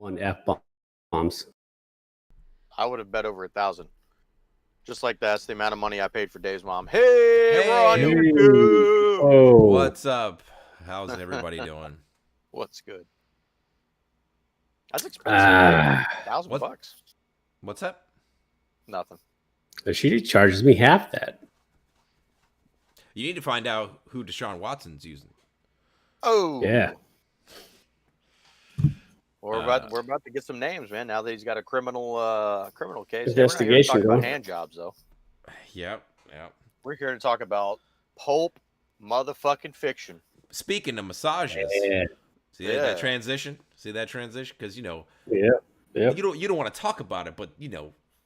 on F bombs. I would have bet over 1,000. Just like that's the amount of money I paid for Dave's mom. Hey, we're on Hey, YouTube. Oh, what's up? How's everybody doing? What's good? That's expensive, Dave. ah, 1,000 What? bucks. What's up? Nothing. she charges me half that. You need to find out who Deshaun Watson's using. Oh, Yeah. we're about to get some names, man. Now that he's got a criminal case. Hey, we're not here to Investigation talk about going. hand jobs, though. Yep. We're here to talk about Pulp motherfucking Fiction. Speaking of massages, Yeah. see that transition? See that transition? Because Yeah. you Yep. don't want to talk about it, but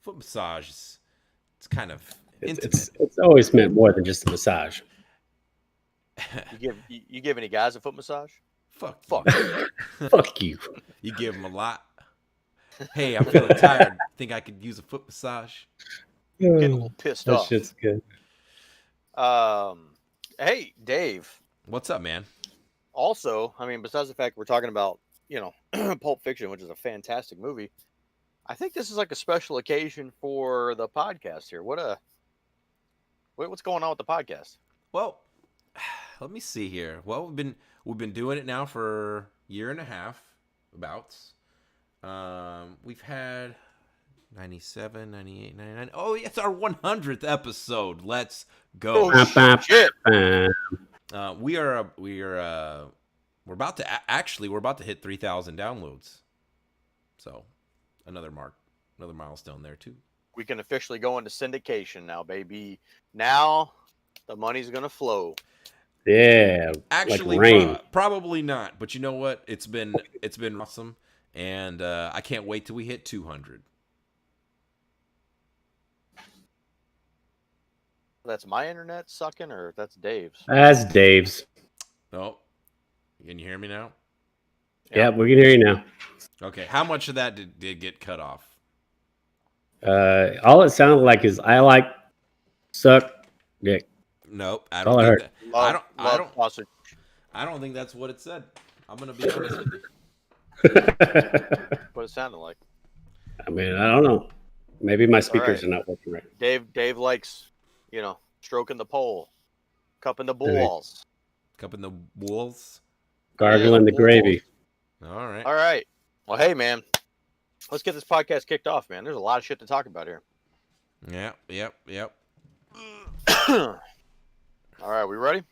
foot massage it's kind of intimate. It's always meant more than just a massage. You give any guys a foot massage? Fuck Fuck. you. Fuck you. You give them a lot. Hey, I'm feeling tired. Think I could use a foot massage? Getting a little pissed That off. shit's good. Hey, Dave. What's up, man? Also, I mean, besides the fact we're talking about, Pulp Fiction, which is a fantastic movie, I think this is like a special occasion for the podcast here. What's going on with the podcast? Well, let me see here. Well, we've been doing it now for a year and a half, about. We've had 97, 98, 99. Oh, it's our 100th episode. Let's go. Oh, shit. We're about to hit 3,000 downloads. So, another milestone there too. We can officially go into syndication now, baby. Now the money's gonna flow. Yeah. Actually, like rain. probably not. But you know what? It's been awesome, and I can't wait till we hit 200. That's my internet sucking, or that's Dave's? That's Dave's. Oh, can you hear me now? Yeah, we can hear you now. Okay, how much of that did get cut off? All it sounded like is I like suck dick. Nope, I all don't I think heard. that. Love sausage. I don't think that's what it said. I'm gonna be honest with you. What it sounded like. I mean, I don't know. Maybe my speakers right. are not working right. Dave likes, stroking the pole, cupping the balls. Cupping the walls. Gargling the gravy. All right. All right. Well, hey, man. Let's get this podcast kicked off, man. There's a lot of shit to talk about here. Yep. All right, we ready?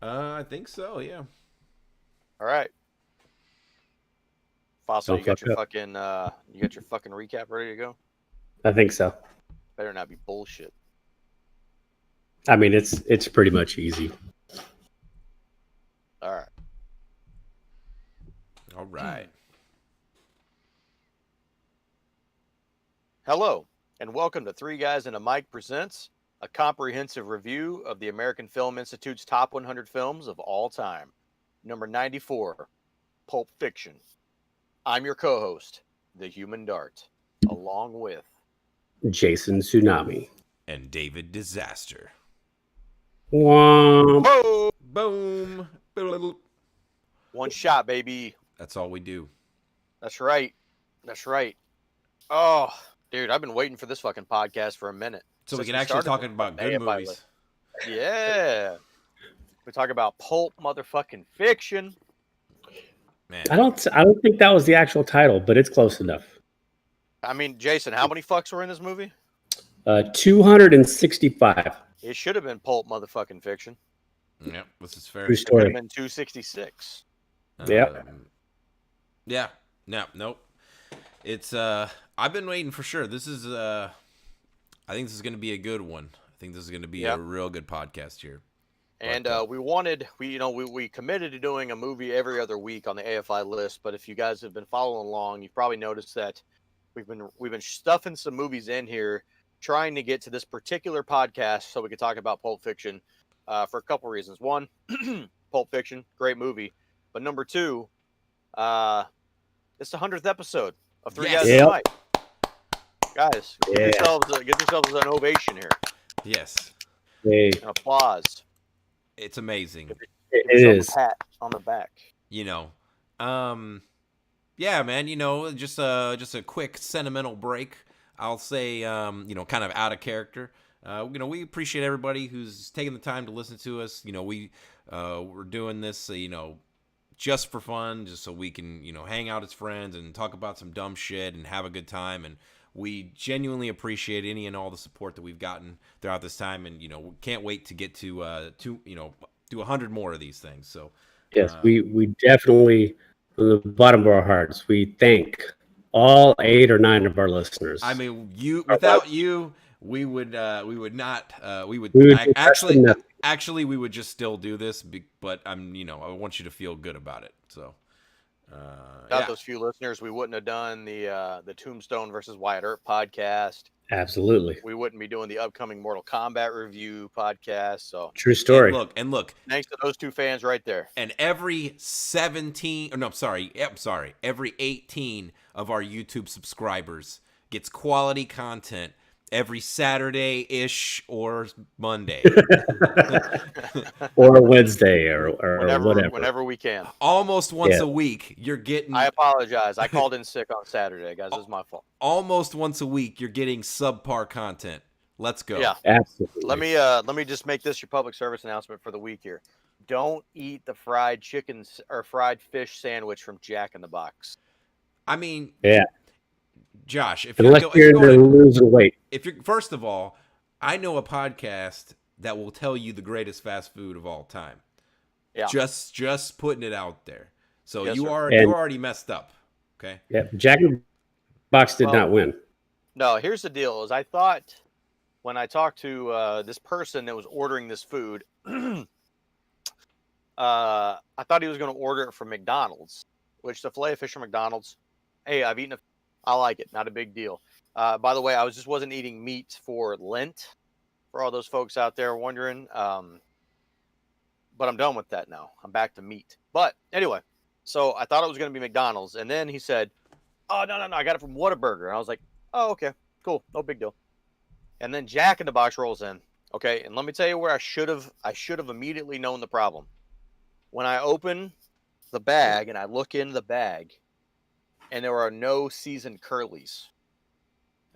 I think so, yeah. All right. Fossil, Don't you got fuck your up. fucking recap ready to go? I think so. Better not be bullshit. I mean, it's pretty much easy. All right. All right. Hello, and welcome to Three Guys and a Mic presents a comprehensive review of the American Film Institute's top 100 films of all time. Number 94, Pulp Fiction. I'm your co-host, The Human Dart, along with Jason Tsunami. And David Disaster. Womp. Whoa! Boom. One shot, baby. That's all we do. That's right. Oh, dude, I've been waiting for this fucking podcast for a minute. So we Since can actually started talk about good AFI movies. list. Yeah. We talk about Pulp motherfucking Fiction. Man. I don't think that was the actual title, but it's close enough. I mean, Jason, how many fucks were in this movie? 265. It should have been Pulp motherfucking Fiction. Yep, this is fair. True It could story. have been 266. Yep. Yeah. Nope. It's I've been waiting for sure. This is I think this is gonna be a good one. I think this is gonna be a real good podcast here. And we committed to doing a movie every other week on the AFI list. But if you guys have been following along, you've probably noticed that we've been stuffing some movies in here, trying to get to this particular podcast so we could talk about Pulp Fiction for a couple reasons. One, Pulp Fiction, great movie. But number two, it's the 100th episode of Three Guys and a Mic. Guys, get yourselves an ovation here. Yes. Hey. An applause. It's amazing. It is. A pat on the back. Yeah, man. Just a quick sentimental break. I'll say, kind of out of character. We appreciate everybody who's taking the time to listen to us. We're doing this, just for fun, just so we can, hang out as friends and talk about some dumb shit and have a good time. And we genuinely appreciate any and all the support that we've gotten throughout this time. And, we can't wait to get to do 100 more of these things. So, Yes, we definitely, from the bottom of our hearts, we thank all 8 or 9 of our listeners. I mean, without you, we would not, we would We would do less than nothing. actually, we would just still do this, but I want you to feel good about it. So, Without those few listeners, we wouldn't have done the Tombstone versus Wyatt Earp podcast. Absolutely. We wouldn't be doing the upcoming Mortal Kombat review podcast. So true story. And look. Thanks to those 2 fans right there. And every 18 of our YouTube subscribers gets quality content every Saturday-ish or Monday. Or Wednesday or whatever. Whenever we can. Almost once a week, you're getting... I apologize. I called in sick on Saturday, guys. This is my fault. Almost once a week, you're getting subpar content. Let's go. Yeah. Absolutely. Let me just make this your public service announcement for the week here. Don't eat the fried chicken or fried fish sandwich from Jack in the Box. I mean... Yeah. Josh, unless you're losing weight. First of all, I know a podcast that will tell you the greatest fast food of all time. Yeah. Just putting it out there. So yes, you're already messed up. Okay. Yeah. Jack in the Box did not win. No, here's the deal: is I thought when I talked to this person that was ordering this food, I thought he was going to order it from McDonald's, which the filet of fish from McDonald's. Hey, I've eaten I like it. Not a big deal. By the way, I wasn't eating meat for Lent, for all those folks out there wondering. But I'm done with that now. I'm back to meat. But anyway, so I thought it was going to be McDonald's. And then he said, oh, no, I got it from Whataburger. And I was like, oh, okay, cool. No big deal. And then Jack in the Box rolls in. Okay, and let me tell you where I should have immediately known the problem. When I open the bag and I look in the bag, and there are no seasoned curlies.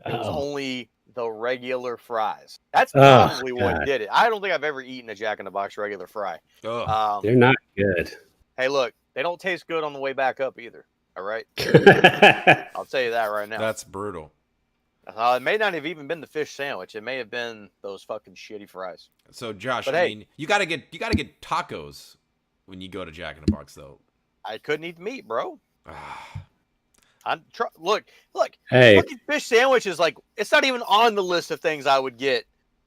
It was only the regular fries. That's probably what did it. I don't think I've ever eaten a Jack in the Box regular fry. They're not good. Hey, look, they don't taste good on the way back up either. All right? I'll tell you that right now. That's brutal. It may not have even been the fish sandwich. It may have been those fucking shitty fries. So, Josh, mean, you gotta get tacos when you go to Jack in the Box, though. I couldn't eat meat, bro. Look. Hey, fucking fish sandwich is like, it's not even on the list of things I would get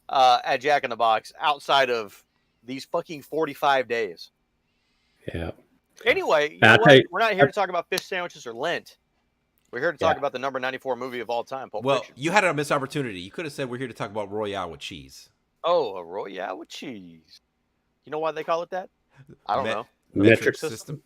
at Jack in the Box outside of these fucking 45 days. Yeah. Anyway, we're not here to talk about fish sandwiches or Lent. We're here to talk about the number 94 movie of all time, Pulp Fiction. You had a missed opportunity. You could have said we're here to talk about Royale with cheese. Oh, a Royale with cheese. You know why they call it that? I don't know. Metric system.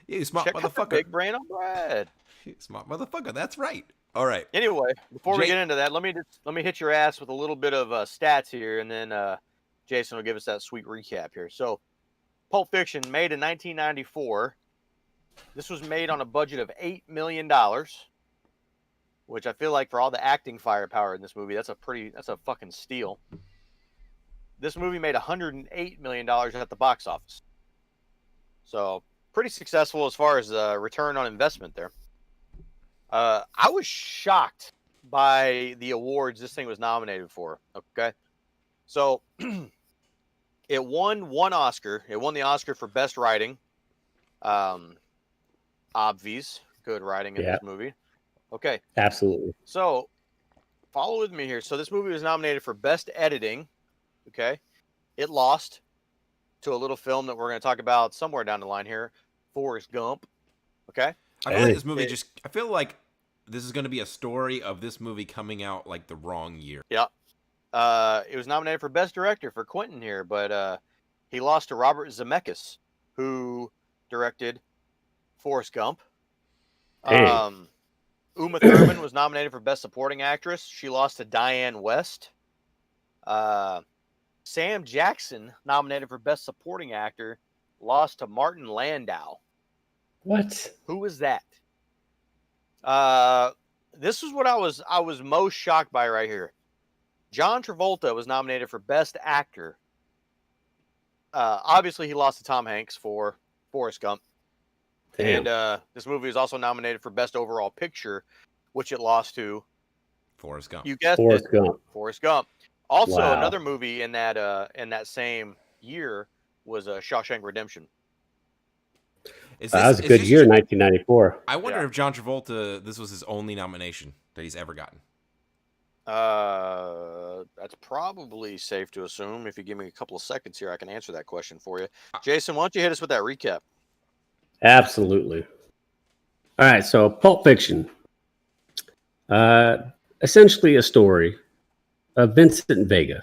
Yeah, you smart Check motherfucker. out the big brain on bread. Smart motherfucker. That's right. All right. Anyway, before we get into that, let me hit your ass with a little bit of stats here, and then Jason will give us that sweet recap here. So, Pulp Fiction, made in 1994. This was made on a budget of $8 million, which I feel like for all the acting firepower in this movie, that's a fucking steal. This movie made $108 million at the box office. So, pretty successful as far as return on investment there. I was shocked by the awards this thing was nominated for. Okay. So it won one Oscar. It won the Oscar for Best Writing. Obvious. Good writing in this movie. Okay. Absolutely. So follow with me here. So this movie was nominated for Best Editing. Okay. It lost to a little film that we're going to talk about somewhere down the line here, Forrest Gump. Okay. I feel like this movie I feel like this is going to be a story of this movie coming out like the wrong year. Yeah. It was nominated for Best Director for Quentin here, but he lost to Robert Zemeckis, who directed Forrest Gump. Uma Thurman was nominated for Best Supporting Actress. She lost to Diane West. Sam Jackson, nominated for Best Supporting Actor, lost to Martin Landau. What? Who was that? This is what I was most shocked by right here. John Travolta was nominated for Best Actor. Obviously, he lost to Tom Hanks for Forrest Gump. Damn. And this movie was also nominated for Best Overall Picture, which it lost to Forrest Gump. You guessed Forrest it, Gump. Forrest Gump. Also, Wow. another movie in that same year was Shawshank Redemption. That was a good year, 1994. I wonder if John Travolta, this was his only nomination that he's ever gotten. That's probably safe to assume. If you give me a couple of seconds here, I can answer that question for you. Jason, why don't you hit us with that recap? Absolutely. All right, so Pulp Fiction. Essentially a story of Vincent Vega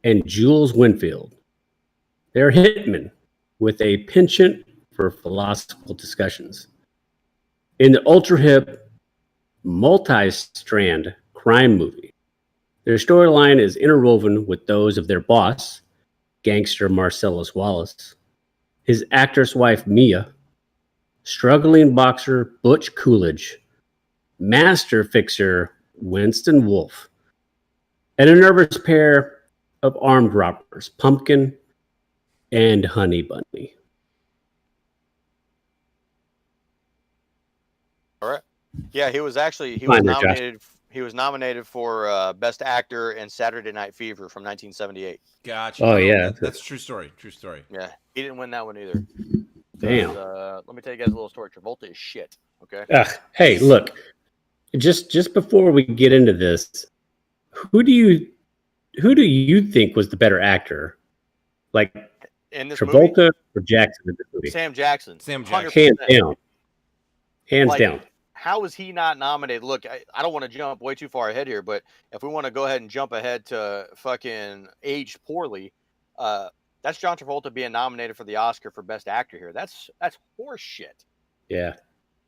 and Jules Winfield. They're hitmen with a penchant for philosophical discussions. In the ultra-hip, multi-strand crime movie, their storyline is interwoven with those of their boss, gangster Marcellus Wallace, his actress wife Mia, struggling boxer Butch Coolidge, master fixer Winston Wolfe, and a nervous pair of armed robbers, Pumpkin and Honey Bunny. All right. Yeah, he was Fine there, Josh. nominated. He was nominated for Best Actor in Saturday Night Fever from 1978. Gotcha. Oh, yeah. That's a true story. True story. Yeah, he didn't win that one either. Damn. Let me tell you guys a little story. Travolta is shit. Okay. Hey, look. Just before we get into this, who do you think was the better actor? Like In this Travolta movie, or Jackson in this movie? Sam Jackson. Sam Jackson. 100%. Hands down. Hands Like, down. How is he not nominated? Look, I don't want to jump way too far ahead here, but if we want to go ahead and jump ahead to fucking Aged Poorly, that's John Travolta being nominated for the Oscar for Best Actor here. That's horse shit. Yeah.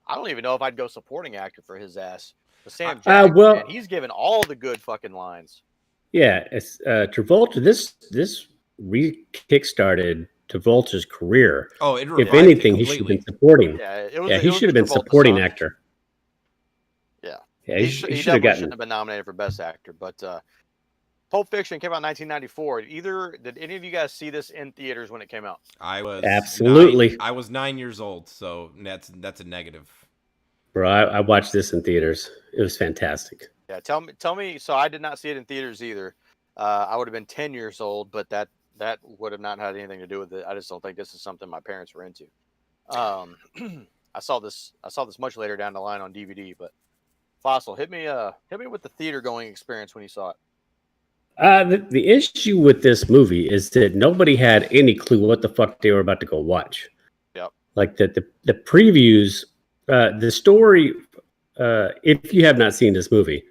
I don't even know if I'd go supporting actor for his ass. But Sam Jackson, well- man, he's given all the good fucking lines. Yeah, it's Travolta. This kickstarted Travolta's career. Oh, it If revived it anything, he should have completely. been supporting. Yeah, He should have been supporting actor. Yeah. Yeah, He he definitely should have gotten. shouldn't have been nominated for Best Actor. But Pulp Fiction came out in 1994. Did any of you guys see this in theaters when it came out? I was Absolutely. I was 9 years old, so that's a negative. Bro, I watched this in theaters. It was fantastic. Yeah, tell me. So I did not see it in theaters either. I would have been 10 years old, but that would have not had anything to do with it. I just don't think this is something my parents were into. I saw this much later down the line on DVD. But Fossil, hit me with the theater going experience when you saw it. The issue with this movie is that nobody had any clue what the fuck they were about to go watch. Yep. Like the previews, the story. If you have not seen this movie,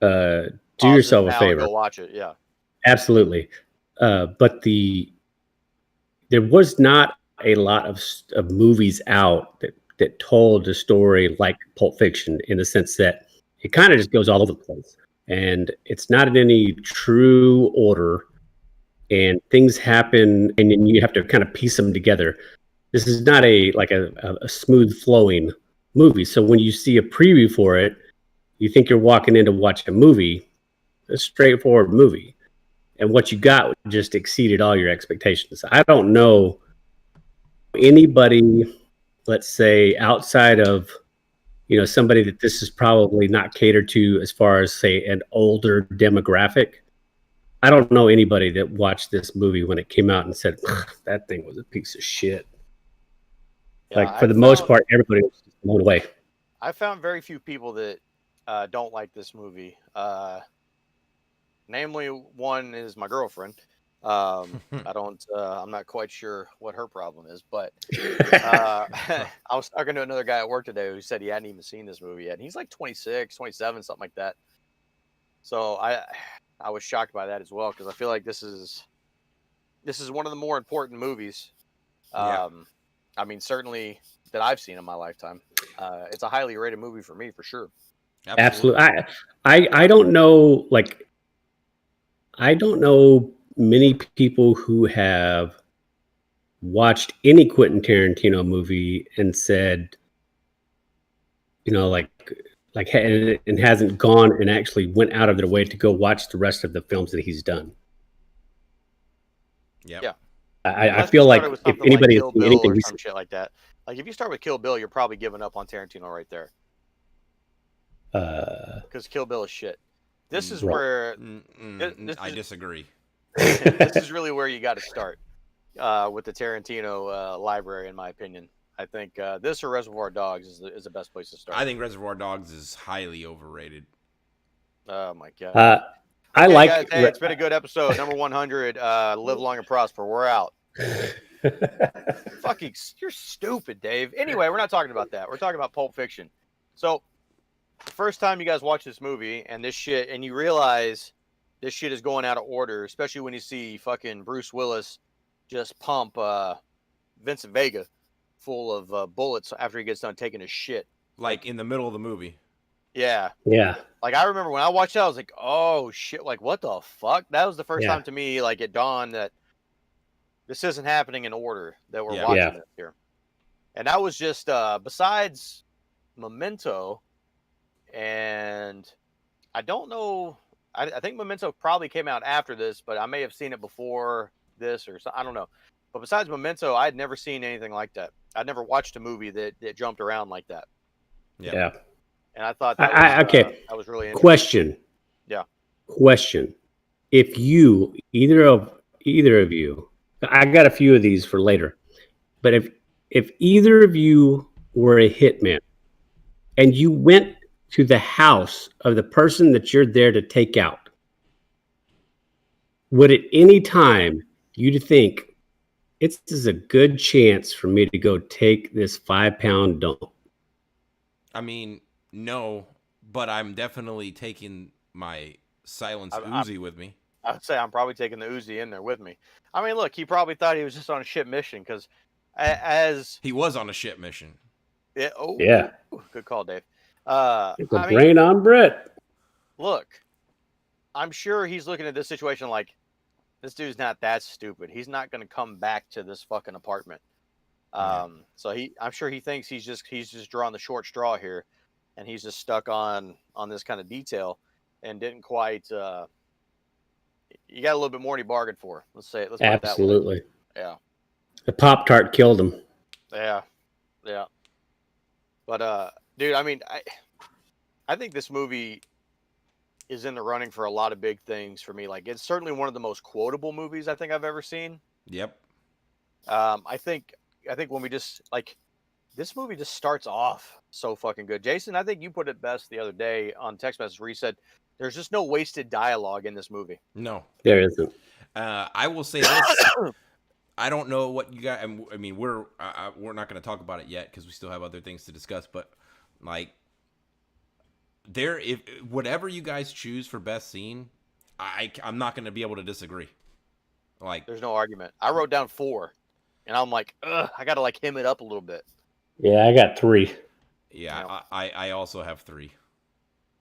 do Pause yourself it a now and favor. Go watch it. Yeah. Absolutely. But there was not a lot of movies out that told the story like Pulp Fiction, in the sense that it kind of just goes all over the place, and it's not in any true order, and things happen, and then you have to kind of piece them together. This is not a smooth flowing movie. So when you see a preview for it, you think you're walking in to watch a movie, a straightforward movie. And what you got just exceeded all your expectations. I don't know anybody, let's say, outside of, somebody that this is probably not catered to as far as, say, an older demographic. I don't know anybody that watched this movie when it came out and said, that thing was a piece of shit. Yeah, for the most part, everybody was just blown away. I found very few people that don't like this movie. Namely, one is my girlfriend. I'm not quite sure what her problem is, but I was talking to another guy at work today who said he hadn't even seen this movie yet. And he's like 26, 27, something like that. So I was shocked by that as well, because I feel like this is one of the more important movies. Yeah. I mean, certainly that I've seen in my lifetime. It's a highly rated movie for me, for sure. Absolutely. I don't know, I don't know many people who have watched any Quentin Tarantino movie and said, and hasn't gone and actually went out of their way to go watch the rest of the films that he's done. Yep. Yeah. I Unless you feel like started with if something like anybody has Kill seen Bill anything or some recent, shit like that. Like if you start with Kill Bill, you're probably giving up on Tarantino right there. Because Kill Bill is shit. This is Right. where I disagree. this is really where you got to start with the Tarantino library, in my opinion. I think this or Reservoir Dogs is the best place to start. I think Reservoir Dogs is highly overrated. Oh my god. I Okay, like. guys, hey, it's been a good episode. Number 100. Live long and prosper. We're out. Fucking, you're stupid, Dave. Anyway, we're not talking about that. We're talking about Pulp Fiction. So, the first time you guys watch this movie and this shit, and you realize this shit is going out of order, especially when you see fucking Bruce Willis just pump Vincent Vega full of bullets after he gets done taking his shit. Like in the middle of the movie. Yeah. Yeah. Like I remember when I watched that, I was like, "Oh shit! Like what the fuck?" That was the first Yeah. time to me, like it dawned that this isn't happening in order. That we're Yeah. watching Yeah. this here, and that was just besides Memento, and I don't know. I think Memento probably came out after this, but I may have seen it before this or so. I don't know. But besides Memento, I had never seen anything like that. I'd never watched a movie that jumped around like that, Yep. Yeah. and I thought that was Okay. that was really interesting. Question. Yeah. Question. If either of you, I got a few of these for later, but if either of you were a hitman and you went to the house of the person that you're there to take out, would at any time you think this is a good chance for me to go take this 5-pound dump? I mean, no, but I'm definitely taking my silenced I'm- Uzi with me. I'd say I'm probably taking the Uzi in there with me. I mean, look, he probably thought he was just on a ship mission because as He was on a ship mission. Yeah. good call, Dave. It's a I mean, brain on Brett. look, I'm sure he's looking at this situation like this dude's not that stupid. He's not going to come back to this fucking apartment. So I'm sure he thinks he's just drawing the short straw here, and he's just stuck on this kind of detail, and didn't quite. You got a little bit more than he bargained for. Let's say it. Let's put it that way. Absolutely. Yeah. The Pop-Tart killed him. Yeah. But dude, I mean, I think this movie is in the running for a lot of big things for me. Like, it's certainly one of the most quotable movies I think I've ever seen. Yep. I think when we just like this movie just starts off so fucking good. Jason, I think you put it best the other day on text message where you said there's just no wasted dialogue in this movie. No. There isn't. I will say this. I don't know what you got. I mean, we're not going to talk about it yet because we still have other things to discuss. But like, if whatever you guys choose for best scene, I'm not going to be able to disagree. Like, There's no argument. I wrote down 4, and I'm like, ugh, I got to like hem it up a little bit. Yeah, I got 3. yeah, No. I also have 3.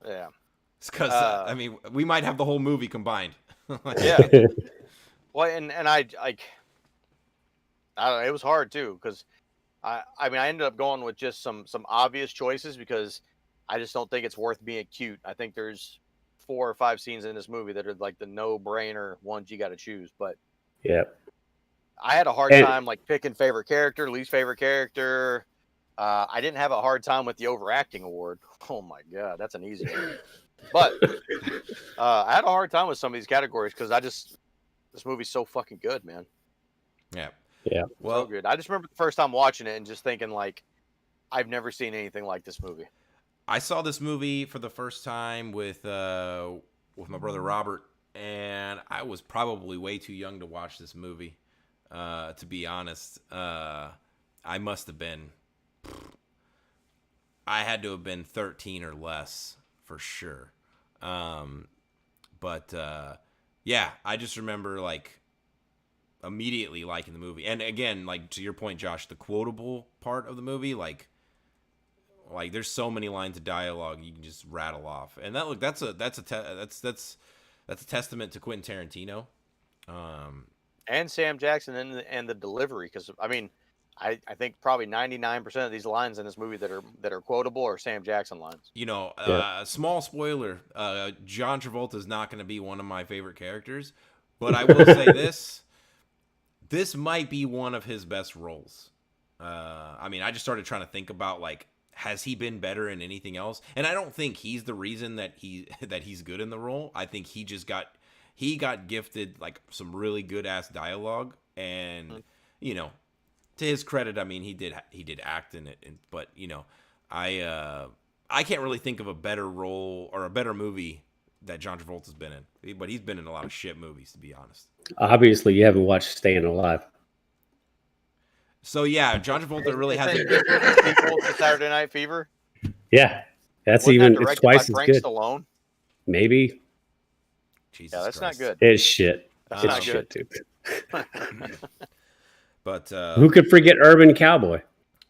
Yeah. It's because I mean, we might have the whole movie combined. Yeah. Well, and I don't know, it was hard too because I mean I ended up going with just some obvious choices because I just don't think it's worth being cute. I think there's 4 or 5 scenes in this movie that are like the no-brainer ones you got to choose. But Yeah. I had a hard time like picking favorite character, least favorite character. I didn't have a hard time with the overacting award. Oh my god, that's an easy one. But I had a hard time with some of these categories because this movie's so fucking good, man. Yeah. Yeah. Well, So good. I just remember the first time watching it and just thinking like, I've never seen anything like this movie. I saw this movie for the first time with my brother Robert, and I was probably way too young to watch this movie. To be honest, I must have been. I had to have been 13 or less for sure. But yeah, I just remember like immediately liking the movie. And again, like to your point, Josh, the quotable part of the movie, like there's so many lines of dialogue you can just rattle off. And that's a testament to Quentin Tarantino. And Sam Jackson and the delivery, because I mean, I think probably 99% of these lines in this movie that are quotable are Sam Jackson lines. You know, Yeah. small spoiler: John Travolta is not going to be one of my favorite characters, but I will say this: this might be one of his best roles. I mean, I just started trying to think about like, has he been better in anything else? And I don't think he's the reason that he's good in the role. I think he got gifted like some really good ass dialogue, and you know, to his credit, I mean, he did act in it, but you know, I can't really think of a better role or a better movie that John Travolta's been in, but he's been in a lot of shit movies, to be honest. Obviously, you haven't watched Staying Alive. So yeah, John Travolta really Is hasn't. this the sequel to Saturday Night Fever? Yeah, that's Wasn't that even it's directed by twice as Frank good. Stallone? Maybe Jesus Yeah, that's Christ. not good. it's shit. That's It's not shit, good. dude. But Who could forget Urban Cowboy?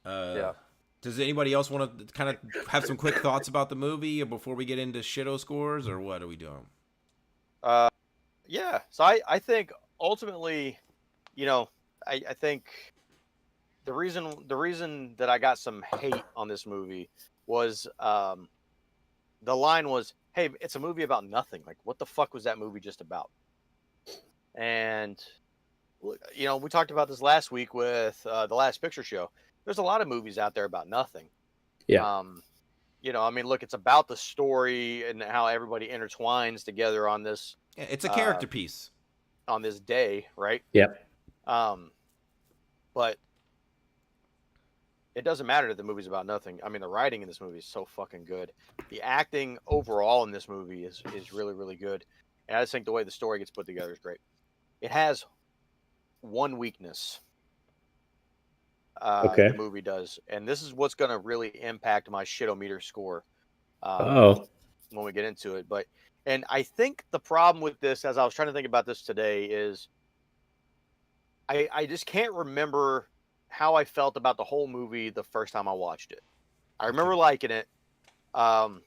Yeah. Does anybody else want to kind of have some quick thoughts about the movie before we get into shitto scores, or what are we doing? Yeah. So I think ultimately, you know, I think the reason that I got some hate on this movie was the line was, "Hey, it's a movie about nothing. Like, what the fuck was that movie just about?" And you know, we talked about this last week with the Last Picture Show. There's a lot of movies out there about nothing. Yeah. You know, I mean, look, it's about the story and how everybody intertwines together on this Yeah, it's a character piece. on this day, right? Yep. But it doesn't matter that the movie's about nothing. I mean, the writing in this movie is so fucking good. The acting overall in this movie is really, really good. And I just think the way the story gets put together is great. It has one weakness. Okay. The movie does, and this is what's going to really impact my shitometer score Oh, when we get into it. And I think the problem with this, as I was trying to think about this today, is I just can't remember how I felt about the whole movie the first time I watched it. I remember liking it, but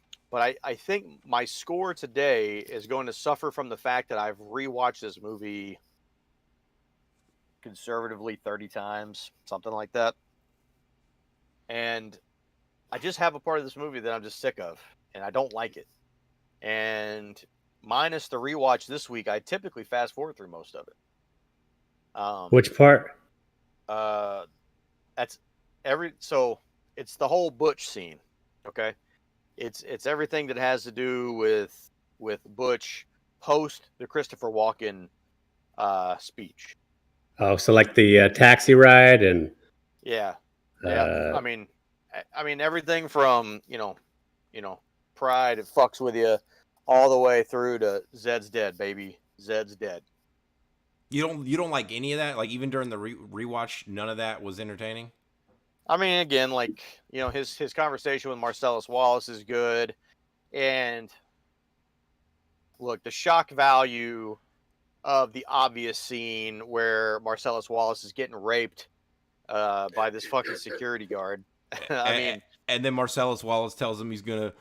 I think my score today is going to suffer from the fact that I've rewatched this movie conservatively 30 times, something like that. And I just have a part of this movie that I'm just sick of, and I don't like it. And minus the rewatch this week, I typically fast forward through most of it. which part? That's so it's the whole Butch scene. Okay. It's everything that has to do with Butch post the Christopher Walken speech. Oh, so like the taxi ride and Yeah. Yeah. I mean everything from, you know, Pride, it fucks with you, all the way through to Zed's dead, baby. Zed's dead. You don't like any of that? Like even during the rewatch, none of that was entertaining? I mean, again, like, you know, his conversation with Marcellus Wallace is good. And look, the shock value of the obvious scene where Marcellus Wallace is getting raped by this fucking security guard. I mean, and then Marcellus Wallace tells him he's gonna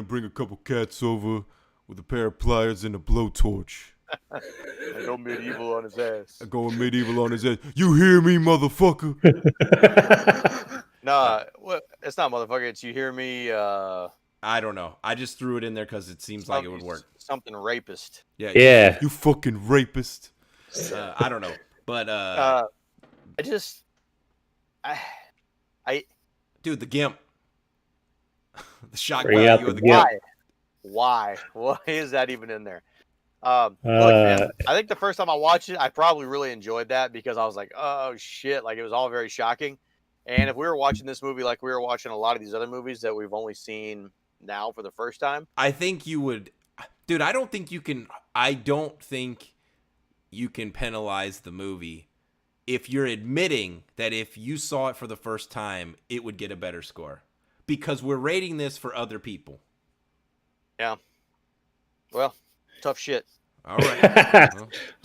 bring a couple cats over with a pair of pliers and a blowtorch. I go medieval on his ass. Going medieval on his ass. You hear me, motherfucker? Nah, it's not motherfucker. It's you hear me. I don't know. I just threw it in there because it seems like it would work. Something rapist. Yeah. Yeah. You fucking rapist. I don't know, but I dude, the gimp, the shock Bring out value the of the gimp. gimp. why is that even in there? Look, man, I think the first time I watched it, I probably really enjoyed that because I was like, oh shit, like it was all very shocking. And if we were watching this movie like we were watching a lot of these other movies that we've only seen now for the first time, I think you would, dude. I don't think you can penalize the movie if you're admitting that if you saw it for the first time, it would get a better score because we're rating this for other people. yeah. Well, tough shit. All right.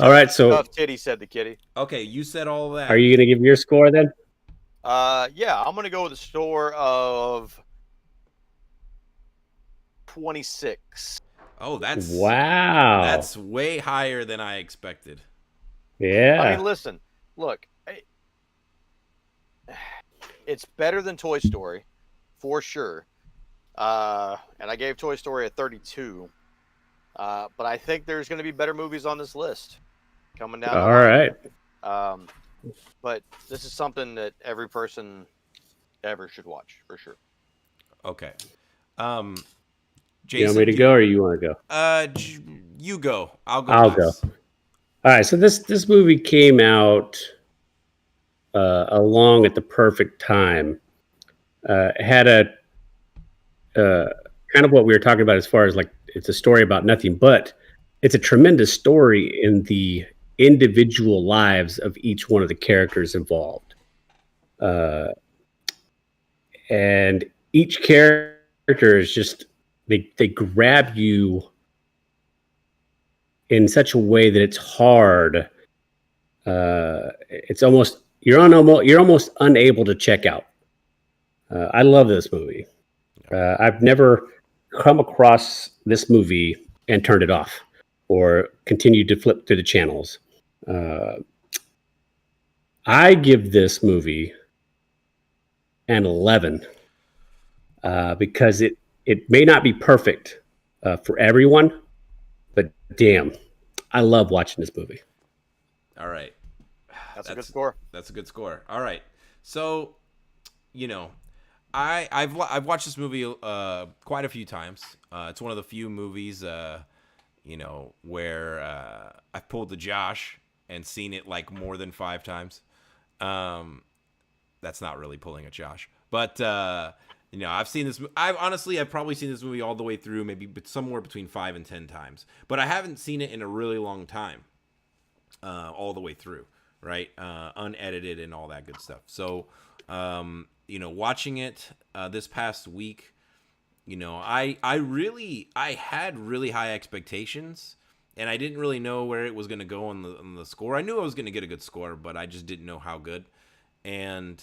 All right. So, Tough titty, said the kitty. Okay, you said all of that. are you going to give your score then? Yeah, I'm gonna go with a score of 26. Oh, that's Wow. That's way higher than I expected. Yeah. I mean, listen, look, it's better than Toy Story, for sure. And I gave Toy Story a 32. But I think there's going to be better movies on this list coming down the All line. right. But this is something that every person ever should watch for sure. Okay. You want me Jason, to go or you want to go? You go. I'll go I'll go. last. All right. So this movie came out along at the perfect time. It had a kind of what we were talking about as far as like it's a story about nothing, but it's a tremendous story in the individual lives of each one of the characters involved. Uh, and each character is just they grab you in such a way that it's hard. It's almost you're almost unable to check out. I love this movie. I've never come across this movie and turned it off or continued to flip through the channels. I give this movie an 11 because it may not be perfect for everyone, but damn, I love watching this movie. All right. That's a good score. That's a good score. All right. So, I've watched this movie quite a few times. It's one of the few movies where I've pulled the Josh and seen it like more than 5 times. That's not really pulling a Josh, but I've seen this. I've probably seen this movie all the way through, maybe somewhere between 5 and 10 times. But I haven't seen it in a really long time, all the way through, right? Unedited and all that good stuff. So, watching it this past week, I had really high expectations, and I didn't really know where it was going to go on the score. I knew I was going to get a good score, but I just didn't know how good. And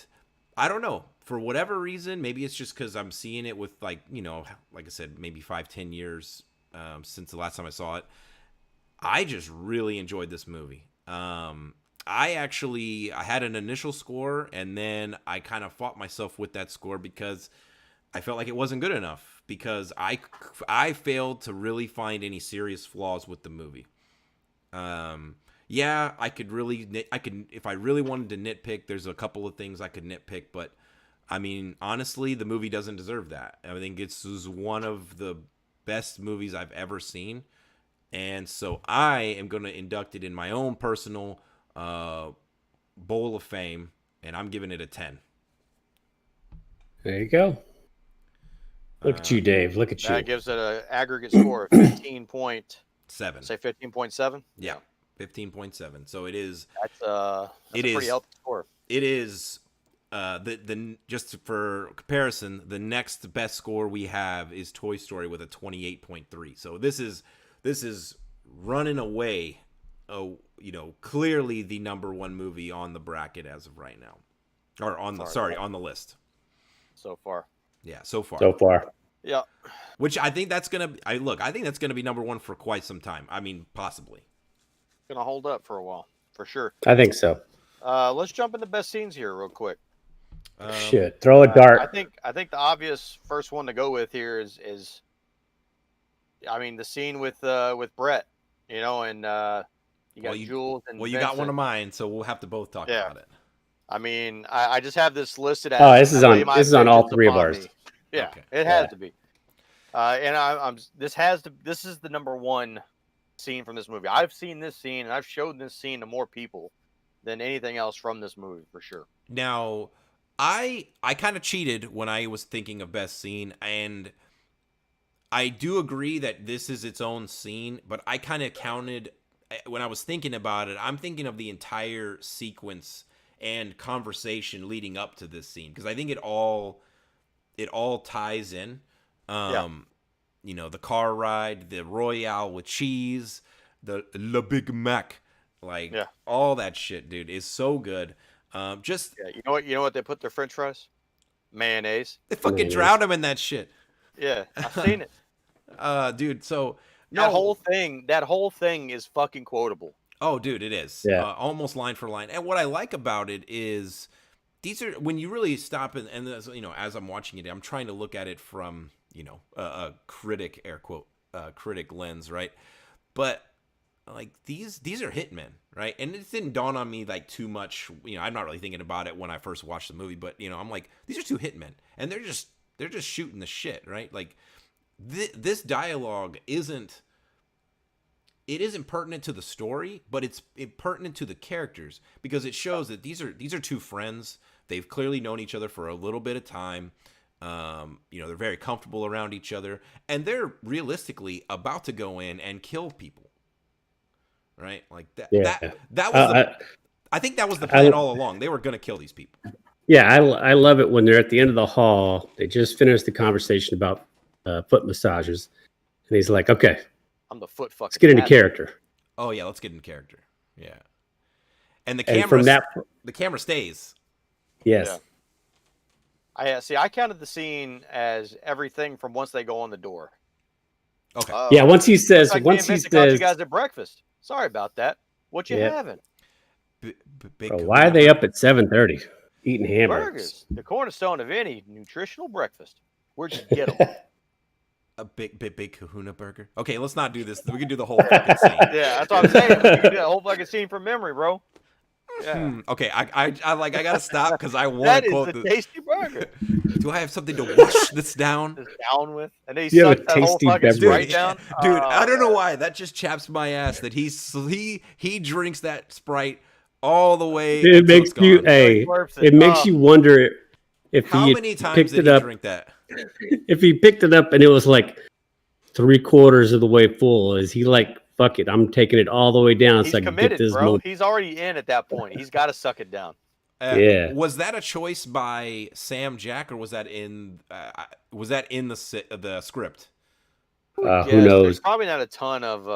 I don't know, for whatever reason, maybe it's just because I'm seeing it with like I said, maybe 5-10 years since the last time I saw it. I just really enjoyed this movie. I had an initial score, and then I kind of fought myself with that score because I felt like it wasn't good enough, because I failed to really find any serious flaws with the movie. I could if I really wanted to nitpick, there's a couple of things I could nitpick, but I mean, honestly, the movie doesn't deserve that. I think this is one of the best movies I've ever seen, and so I am going to induct it in my own personal bowl of fame, and I'm giving it a 10. There you go. Look at you, Dave. Look at you. That gives it an aggregate score of 15.7. Say 15.7? Yeah, 15.7. So it is. That's a pretty healthy score. It is. The just for comparison, the next best score we have is Toy Story with a 28.3. So this is running away. Clearly the number one movie on the bracket as of right now, or on the list so far. Yeah, so far. Yeah. Which I think that's gonna. I think that's gonna be number one for quite some time. I mean, possibly. Gonna hold up for a while, for sure. I think so. Let's jump into best scenes here real quick. Shit, throw a dart. I think the obvious first one to go with here is the scene with Brett, and you got Jules and you Vincent. got one of mine, so we'll have to both talk about it. I mean, I just have this listed as. This is on all three of ours. Yeah, okay. It has to be. And this is the number one scene from this movie. I've seen this scene, and I've showed this scene to more people than anything else from this movie, for sure. Now, I kind of cheated when I was thinking of best scene, and I do agree that this is its own scene, but I kind of counted, when I was thinking about it, I'm thinking of the entire sequence and conversation leading up to this scene, because I think it all ties in. The car ride, the Royale with cheese, the Le Big Mac, all that shit, dude, is so good. You know what they put their French fries? Mayonnaise. They fucking drown them in that shit. Yeah, I've seen it. Dude, so that whole thing is fucking quotable. Oh, dude, it is. Yeah. Almost line for line. And what I like about it is these are when you really stop and as I'm watching it, I'm trying to look at it from a critic, air quote, critic lens, right? But like these are hitmen, right? And it didn't dawn on me like too much. I'm not really thinking about it when I first watched the movie, but I'm like, these are two hitmen, and they're just shooting the shit, right? Like this dialogue isn't pertinent to the story, but it's pertinent to the characters because it shows that these are two friends. They've clearly known each other for a little bit of time. They're very comfortable around each other, and they're realistically about to go in and kill people, right? Like that. Yeah. That was I think that was the plan all along. They were going to kill these people. Yeah, I love it when they're at the end of the hall. They just finished the conversation about foot massages, and he's like, "Okay, I'm the foot fucking." Let's get into character. Oh yeah, let's get into character. Yeah, and the camera stays. Yes. Yeah. I counted the scene as everything from once they go on the door. Okay. Yeah. Once he says, you guys at breakfast. Sorry about that. What you having? Bro, why are they up at 7:30 eating hamburgers? The cornerstone of any nutritional breakfast. Where'd you get them? A big Kahuna burger. Okay, let's not do this. We can do the whole fucking scene. Yeah, that's what I'm saying. We can do the whole fucking scene from memory, bro. Yeah. Okay, I gotta stop because I want to quote this. Tasty burger. Do I have something to wash this down? Down with, and then he sucked that whole fucking Sprite down. Dude, I don't know why that just chaps my ass that he drinks that Sprite all the way. It makes you it makes you wonder if how many times did he drink that? If he picked it up and it was like 3/4 of the way full, is he like, fuck it, I'm taking it all the way down? He's so I can committed, get this bro. He's already in at that point. He's got to suck it down. Yeah. Was that a choice by Sam Jack, or was that in the script? Who knows? There's probably not a ton of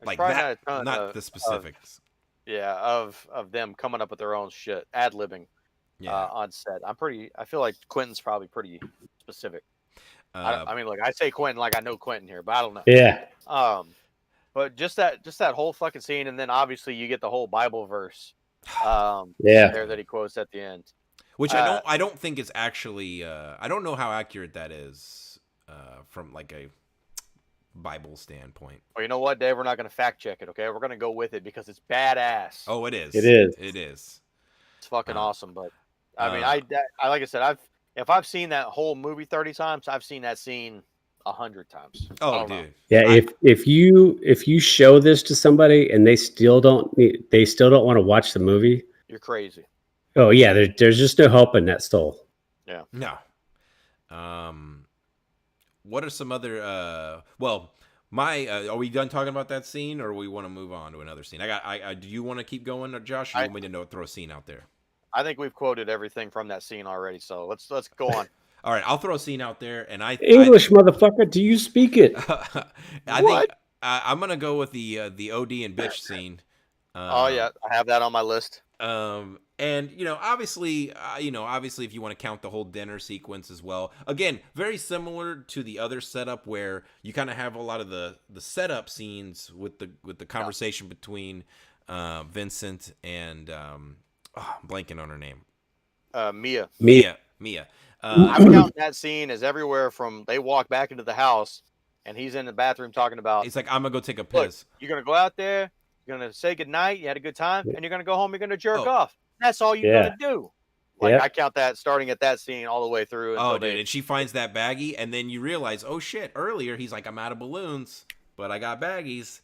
like that. Not the specifics. Of them coming up with their own shit, ad-libbing. On set. I feel like Quentin's probably pretty specific. I mean, look, I say Quentin like I know Quentin here, but I don't know. Yeah. But just that whole fucking scene, and then obviously you get the whole Bible verse. There that he quotes at the end. Which I don't think is actually I don't know how accurate that is from like a Bible standpoint. Well, you know what, Dave? We're not going to fact check it, okay? We're going to go with it because it's badass. Oh, it is. It is. It is. It's fucking awesome, but I mean, I like I said, if I've seen that whole movie 30 times, I've seen that scene 100 times. Oh, dude. Yeah, if you show this to somebody and they still don't want to watch the movie, you're crazy. Oh yeah, there's just no helping that soul. Yeah. No. What are some other are we done talking about that scene, or we want to move on to another scene? Do you want to keep going, or Josh? Or you want me to throw a scene out there? I think we've quoted everything from that scene already, so let's go on. All right, I'll throw a scene out there, and motherfucker, do you speak it? I think I'm gonna go with the OD and bitch scene. I have that on my list. And obviously, if you want to count the whole dinner sequence as well, again, very similar to the other setup where you kind of have a lot of the setup scenes with the conversation between Vincent and I'm blanking on her name. Mia. I'm counting that scene as everywhere from they walk back into the house and he's in the bathroom talking about. He's like, I'm gonna go take a piss. Look, you're gonna go out there, you're gonna say goodnight, you had a good time, and you're gonna go home, you're gonna jerk off. That's all you're gonna do. I count that starting at that scene all the way through. Oh, dude, and she finds that baggie, and then you realize, oh shit, earlier he's like, I'm out of balloons, but I got baggies.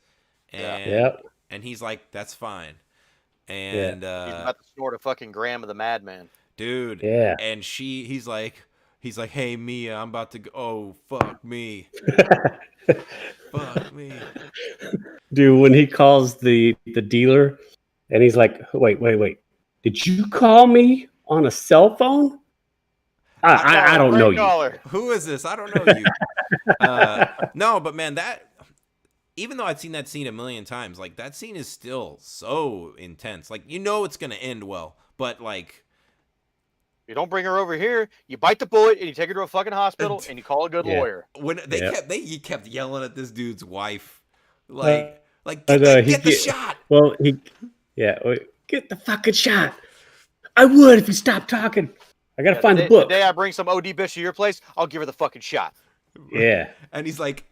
And he's like, that's fine. And he's about to snort a fucking gram of the madman. Dude. Yeah. And he's like, hey Mia, I'm about to go. Oh, fuck me. Fuck me. Dude, when he calls the dealer and he's like, wait. Did you call me on a cell phone? I don't know you. Who is this? I don't know you. No, but man, even though I'd seen that scene a million times, like that scene is still so intense. Like, it's going to end well, but like, you don't bring her over here. You bite the bullet and you take her to a fucking hospital and you call a good lawyer. When he kept yelling at this dude's wife, get the shot. Well, get the fucking shot. I would if you stopped talking. I gotta find the book. The day I bring some OD bitch to your place, I'll give her the fucking shot. Yeah. And he's like,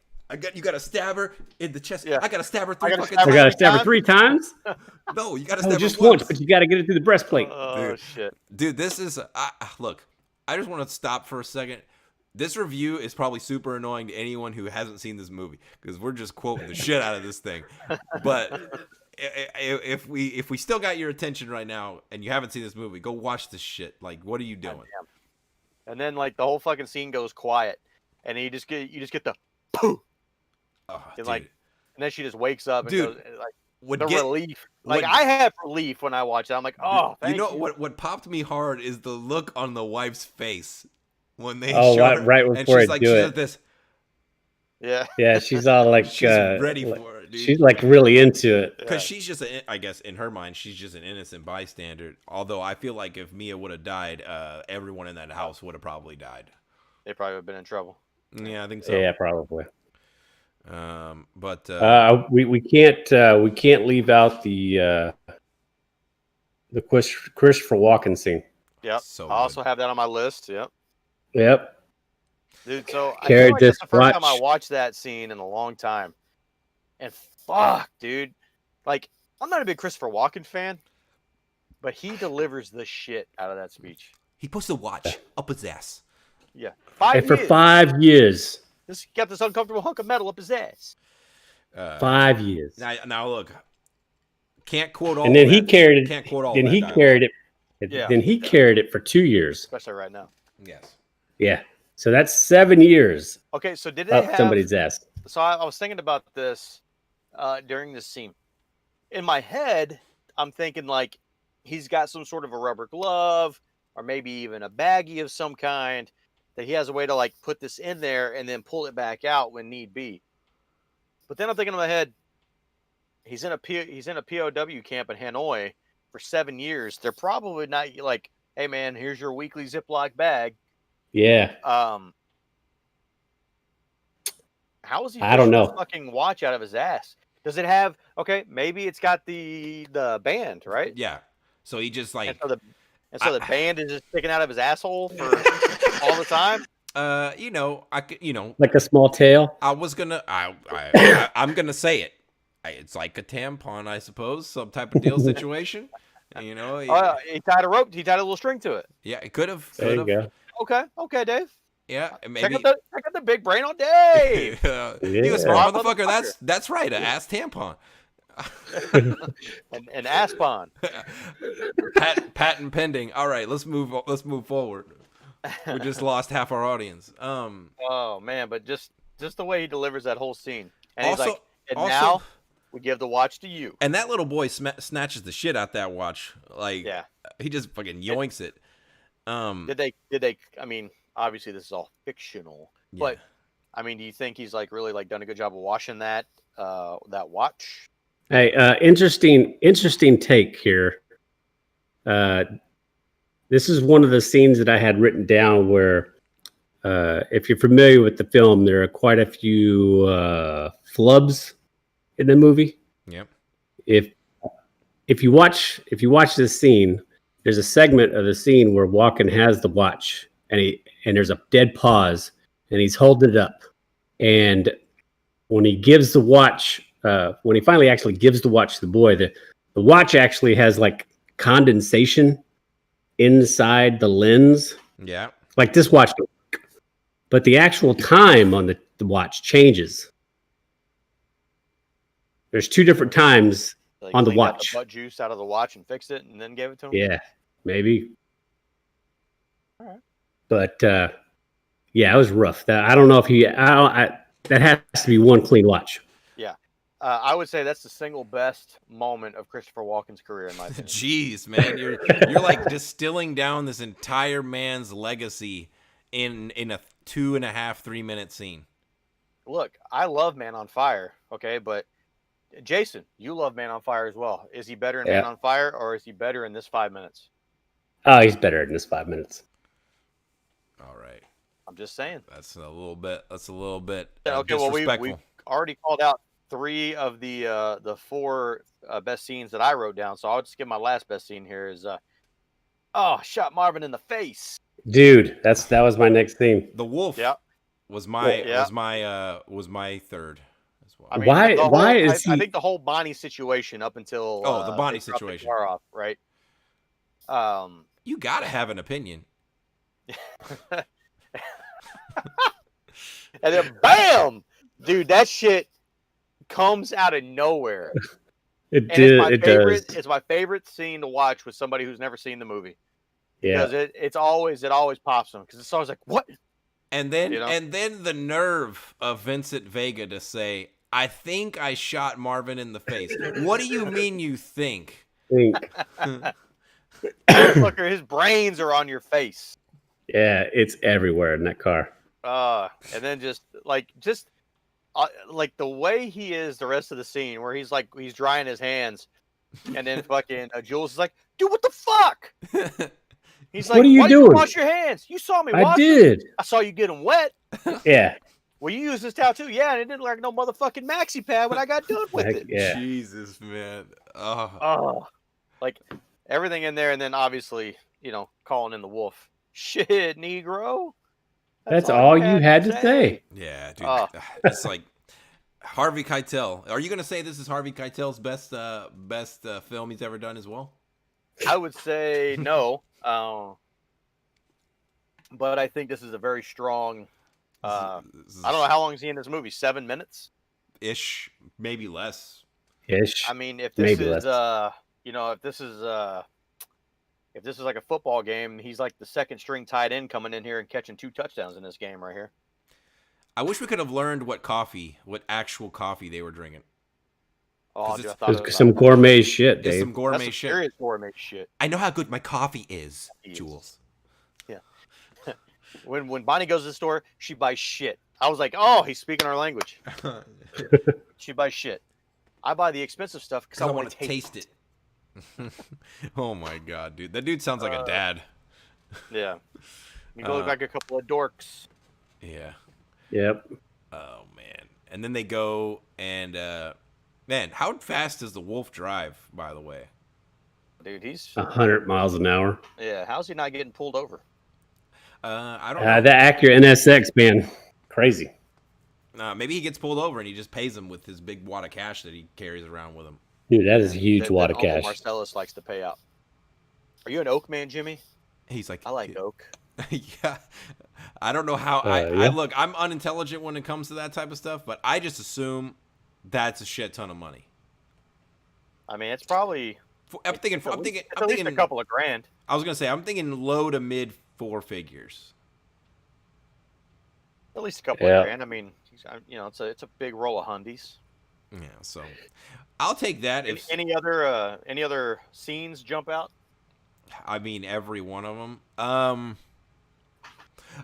you gotta stab her in the chest. Yeah. I gotta stab her I gotta fucking stab I her gotta times. stab her 3 times? No, you gotta No, stab just her once, but you gotta get it through the breastplate. Oh shit. Dude, this is look. I just want to stop for a second. This review is probably super annoying to anyone who hasn't seen this movie because we're just quoting the shit out of this thing. But if we still got your attention right now and you haven't seen this movie, go watch this shit. Like, what are you doing? And then like the whole fucking scene goes quiet, and you just get the poof. Oh, And like, and then she just wakes up and goes like relief. Like I have relief when I watch it. I'm like, oh, thank you. What popped me hard is the look on the wife's face when they Oh, show her, right and before she's I like, do she's it. like this. Yeah. Yeah, she's all like She's ready for it, dude. She's like really into it. Because she's just, I guess, in her mind, she's just an innocent bystander. Although I feel like if Mia would have died, everyone in that house would have probably died. They probably would have been in trouble. Yeah, I think so. Yeah, probably. But we can't leave out the Christopher Walken scene. Yep. So I also have that on my list. Yep. Yep. Dude, so I Carried feel like that's this the first time watch. I watched that scene in a long time. And fuck, dude. Like, I'm not a big Christopher Walken fan, but he delivers the shit out of that speech. he puts the watch up his ass. Yeah. And for years. 5 years. This got this uncomfortable hunk of metal up his ass. 5 years. Now look, can't quote all. And then of he that. carried it. Can't quote all. Then that he dialogue. carried it. Yeah. Then he carried it for 2 years. Especially right now. Yes. Yeah. So that's 7 years Okay, so did they up have somebody's ass. So I was thinking about this during this scene. In my head, I'm thinking like he's got some sort of a rubber glove or maybe even a baggie of some kind that he has a way to like put this in there and then pull it back out when need be. But then I'm thinking in my head, he's in a POW camp in Hanoi for 7 years. They're probably not like, hey man, here's your weekly Ziploc bag. Yeah. How is he? I don't know. Fucking watch out of his ass. Does it have? Okay, maybe it's got the band, right? Yeah. So he just like. And so the band is just sticking out of his asshole for all the time. I could, Like a small tail. I was gonna, I'm gonna say it. It's like a tampon, I suppose, some type of deal situation. He tied a rope. He tied a little string to it. Yeah, it could have. There you go. Okay, Dave. Yeah, maybe. Check out the big brain on Dave. You a smart motherfucker. That's right. An ass tampon. An aspon. Patent pending. All right, let's move forward. We just lost half our audience. Oh man, but just the way he delivers that whole scene, and also, he's like, and now we give the watch to you. And that little boy snatches the shit out that watch. Like, yeah, he just fucking yoinks it. Did they? I mean, obviously this is all fictional, but I mean, do you think he's like really like done a good job of washing that watch? Hey, interesting take here. This is one of the scenes that I had written down where, if you're familiar with the film, there are quite a few flubs in the movie. Yep. If you watch this scene, there's a segment of the scene where Walken has the watch, and there's a dead pause, and he's holding it up, and when he gives the watch. When he finally actually gives the watch to the boy, the watch actually has like condensation inside the lens. Yeah. Like this watch. But the actual time on the watch changes. There's 2 different times Like on the cleaned out watch. the butt juice out of the watch and fixed it and then gave it to him? Yeah, maybe. All right. But yeah, it was rough. I don't know if that has to be one clean watch. Yeah. I would say that's the single best moment of Christopher Walken's career, in my opinion. Jeez, man, you're like distilling down this entire man's legacy in a 2.5, 3-minute scene. Look, I love Man on Fire, okay, but Jason, you love Man on Fire as well. Is he better in Man on Fire, or is he better in this 5 minutes? Oh, he's better in this 5 minutes. All right. I'm just saying. That's a little bit. Okay, well, disrespectful. we already called out 3 of the 4 best scenes that I wrote down, so I'll just give my last best scene here is Oh, shot Marvin in the face. Dude, that was my next theme. The wolf Yeah. was my Yeah. was my third as well. I mean, Why is I he? think the whole Bonnie situation up until Oh, the Bonnie they dropped the situation. car off, right? You gotta have an opinion. And then bam, dude, that shit comes out of nowhere. It And it's did. my It favorite. does. It's my favorite scene to watch with somebody who's never seen the movie Yeah. because it always pops them because it's always like what, And then you know? and then the nerve of Vincent Vega to say, "I think I shot Marvin in the face." What do you mean you think? Think. Motherfucker, his brains are on your face. Yeah, it's everywhere in that car. And then just like the way he is the rest of the scene where he's drying his hands, and then fucking Jules is like, dude, what the fuck? He's like, What are you why did you doing? wash your hands? You saw me I wash them. did. I saw you get them wet. Yeah. Well, you use this towel too. Yeah, and it didn't look like no motherfucking maxi pad when I got done with Heck it. yeah. Jesus, man. Oh. Oh, like everything in there, and then obviously, calling in the wolf. Shit, Negro. That's all you had to say. Yeah, dude. Oh. It's like Harvey Keitel. Are you gonna say this is Harvey Keitel's best film he's ever done as well? I would say no. But I think this is a very strong. I don't know how long is he in this movie. 7 minutes ish, maybe less. Ish. I mean, if this Maybe is less. if this is like a football game, he's like the second string tight end coming in here and catching 2 touchdowns in this game right here. I wish we could have learned what actual coffee they were drinking. Oh, dude, I thought It's it was some gourmet shit, It's Dave. some gourmet that's some shit. serious gourmet shit. I know how good my coffee is, Yes. Jules. Yeah. When Bonnie goes to the store, she buys shit. I was like, oh, he's speaking our language. She buys shit. I buy the expensive stuff because I want to taste it. Oh my god, dude. That dude sounds like a dad. Yeah. You look like a couple of dorks. Yeah. Yep. Oh man. And then they go and man, how fast does the wolf drive, by the way? Dude, he's 100 miles an hour. yeah. How's he not getting pulled over? I don't know. The Acura NSX, man. Crazy. Maybe he gets pulled over and he just pays him with his big wad of cash that he carries around with him. Dude, that is a huge That wad of Uncle cash. Marcellus likes to pay out. Are you an Oak man, Jimmy? He's like, I like Oak. yeah. I don't know how. Yeah. look. I'm unintelligent when it comes to that type of stuff, but I just assume that's a shit ton of money. I mean, it's probably. I'm thinking at least a couple of grand. I was gonna say I'm thinking low to mid 4 figures. At least a couple of grand. I mean, it's a big roll of hundies. Yeah, so I'll take that. If Any other scenes jump out? I mean, every one of them.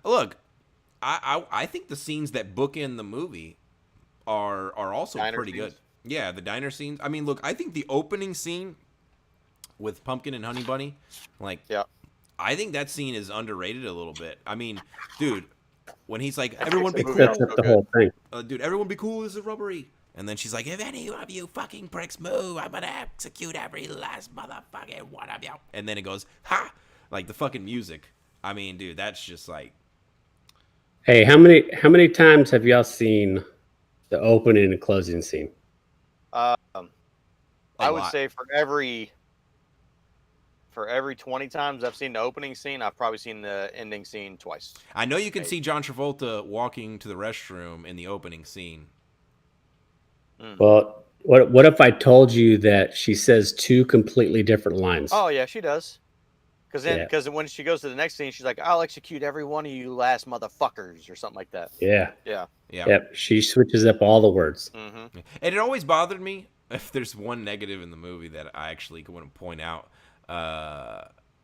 Look, I think the scenes that bookend the movie are also Diner pretty scenes? good. Yeah, the diner scenes. I mean, look, I think the opening scene with Pumpkin and Honey Bunny, Yeah. I think that scene is underrated a little bit. I mean, dude, when he's like, everyone be makes cool, the movie Sets up the whole thing. dude, everyone be cool. This is rubbery. And then she's like, if any of you fucking pricks move, I'm gonna execute every last motherfucking one of you. And then it goes, ha! Like the fucking music. I mean, dude, that's just like. Hey, how many times have y'all seen the opening and closing scene? I would say for every 20 times I've seen the opening scene, I've probably seen the ending scene twice. I know you can see John Travolta walking to the restroom in the opening scene. Well, what if I told you that she says 2 completely different lines? Oh yeah, she does. Because when she goes to the next scene, she's like, "I'll execute every one of you last motherfuckers" or something like that. Yeah. Yeah. Yep. She switches up all the words. Mm-hmm. And it always bothered me, if there's one negative in the movie that I actually want to point out,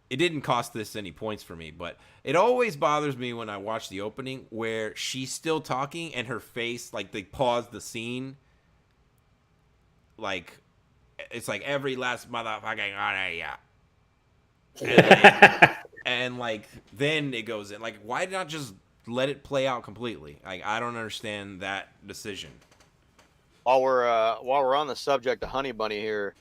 it didn't cost this any points for me, but it always bothers me when I watch the opening where she's still talking and her face, like they pause the scene, like it's like every last motherfucking one of ya. And like then it goes in. Like, why not just let it play out completely? Like, I don't understand that decision. While we're on the subject of Honey Bunny here,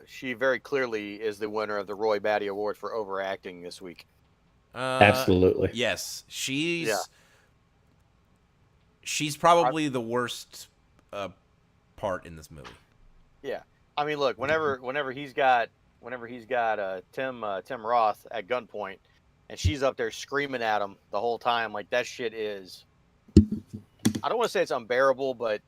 she very clearly is the winner of the Roy Batty Award for overacting this week. Absolutely. Yes, Yeah. she's probably the worst part in this movie. Yeah, I mean, look, whenever he's got Tim Roth at gunpoint, and she's up there screaming at him the whole time, like that shit is. I don't want to say it's unbearable, but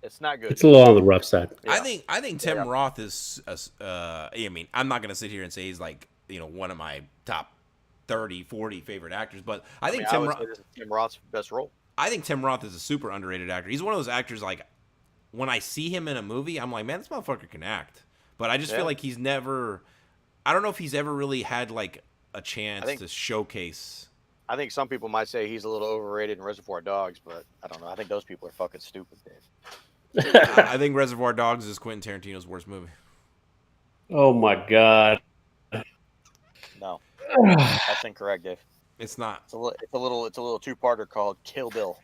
it's not good. It's a little on the rough side. Yeah. I think Tim Roth is. I mean, I'm not gonna sit here and say he's like one of my top 30, 40 favorite actors, but I think Tim Roth's best role. I think Tim Roth is a super underrated actor. He's one of those actors like when I see him in a movie, I'm like, man, this motherfucker can act. But I just feel like he's never. I don't know if he's ever really had like a chance to showcase. I think some people might say he's a little overrated in Reservoir Dogs, but I don't know. I think those people are fucking stupid, Dave. I think Reservoir Dogs is Quentin Tarantino's worst movie. Oh my God. No, that's incorrect, Dave. It's not. It's a little two-parter called Kill Bill.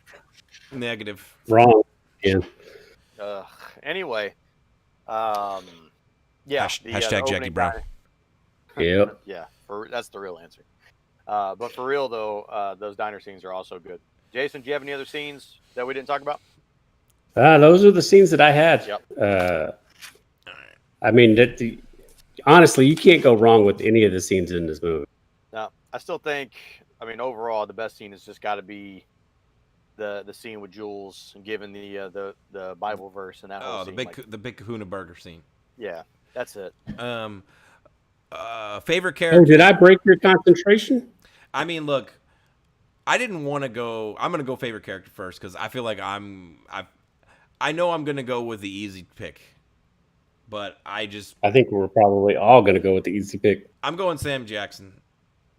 Negative. Wrong. Yeah. Anyway, yeah. Hashtag Jackie Brown. Yep. Yeah, that's the real answer. But for real though, those diner scenes are also good. Jason, do you have any other scenes that we didn't talk about? Those are the scenes that I had. Yep. I mean, honestly, you can't go wrong with any of the scenes in this movie. No, I still think. I mean, overall, the best scene has just got to be the scene with Jules and giving the Bible verse and that whole scene. The big Kahuna burger scene. Yeah, that's it. Favorite character. Oh, did I break your concentration? I mean, look, I didn't want to go. I'm gonna go favorite character first because I feel like I know I'm gonna go with the easy pick, but I think we're probably all gonna go with the easy pick. I'm going Sam Jackson.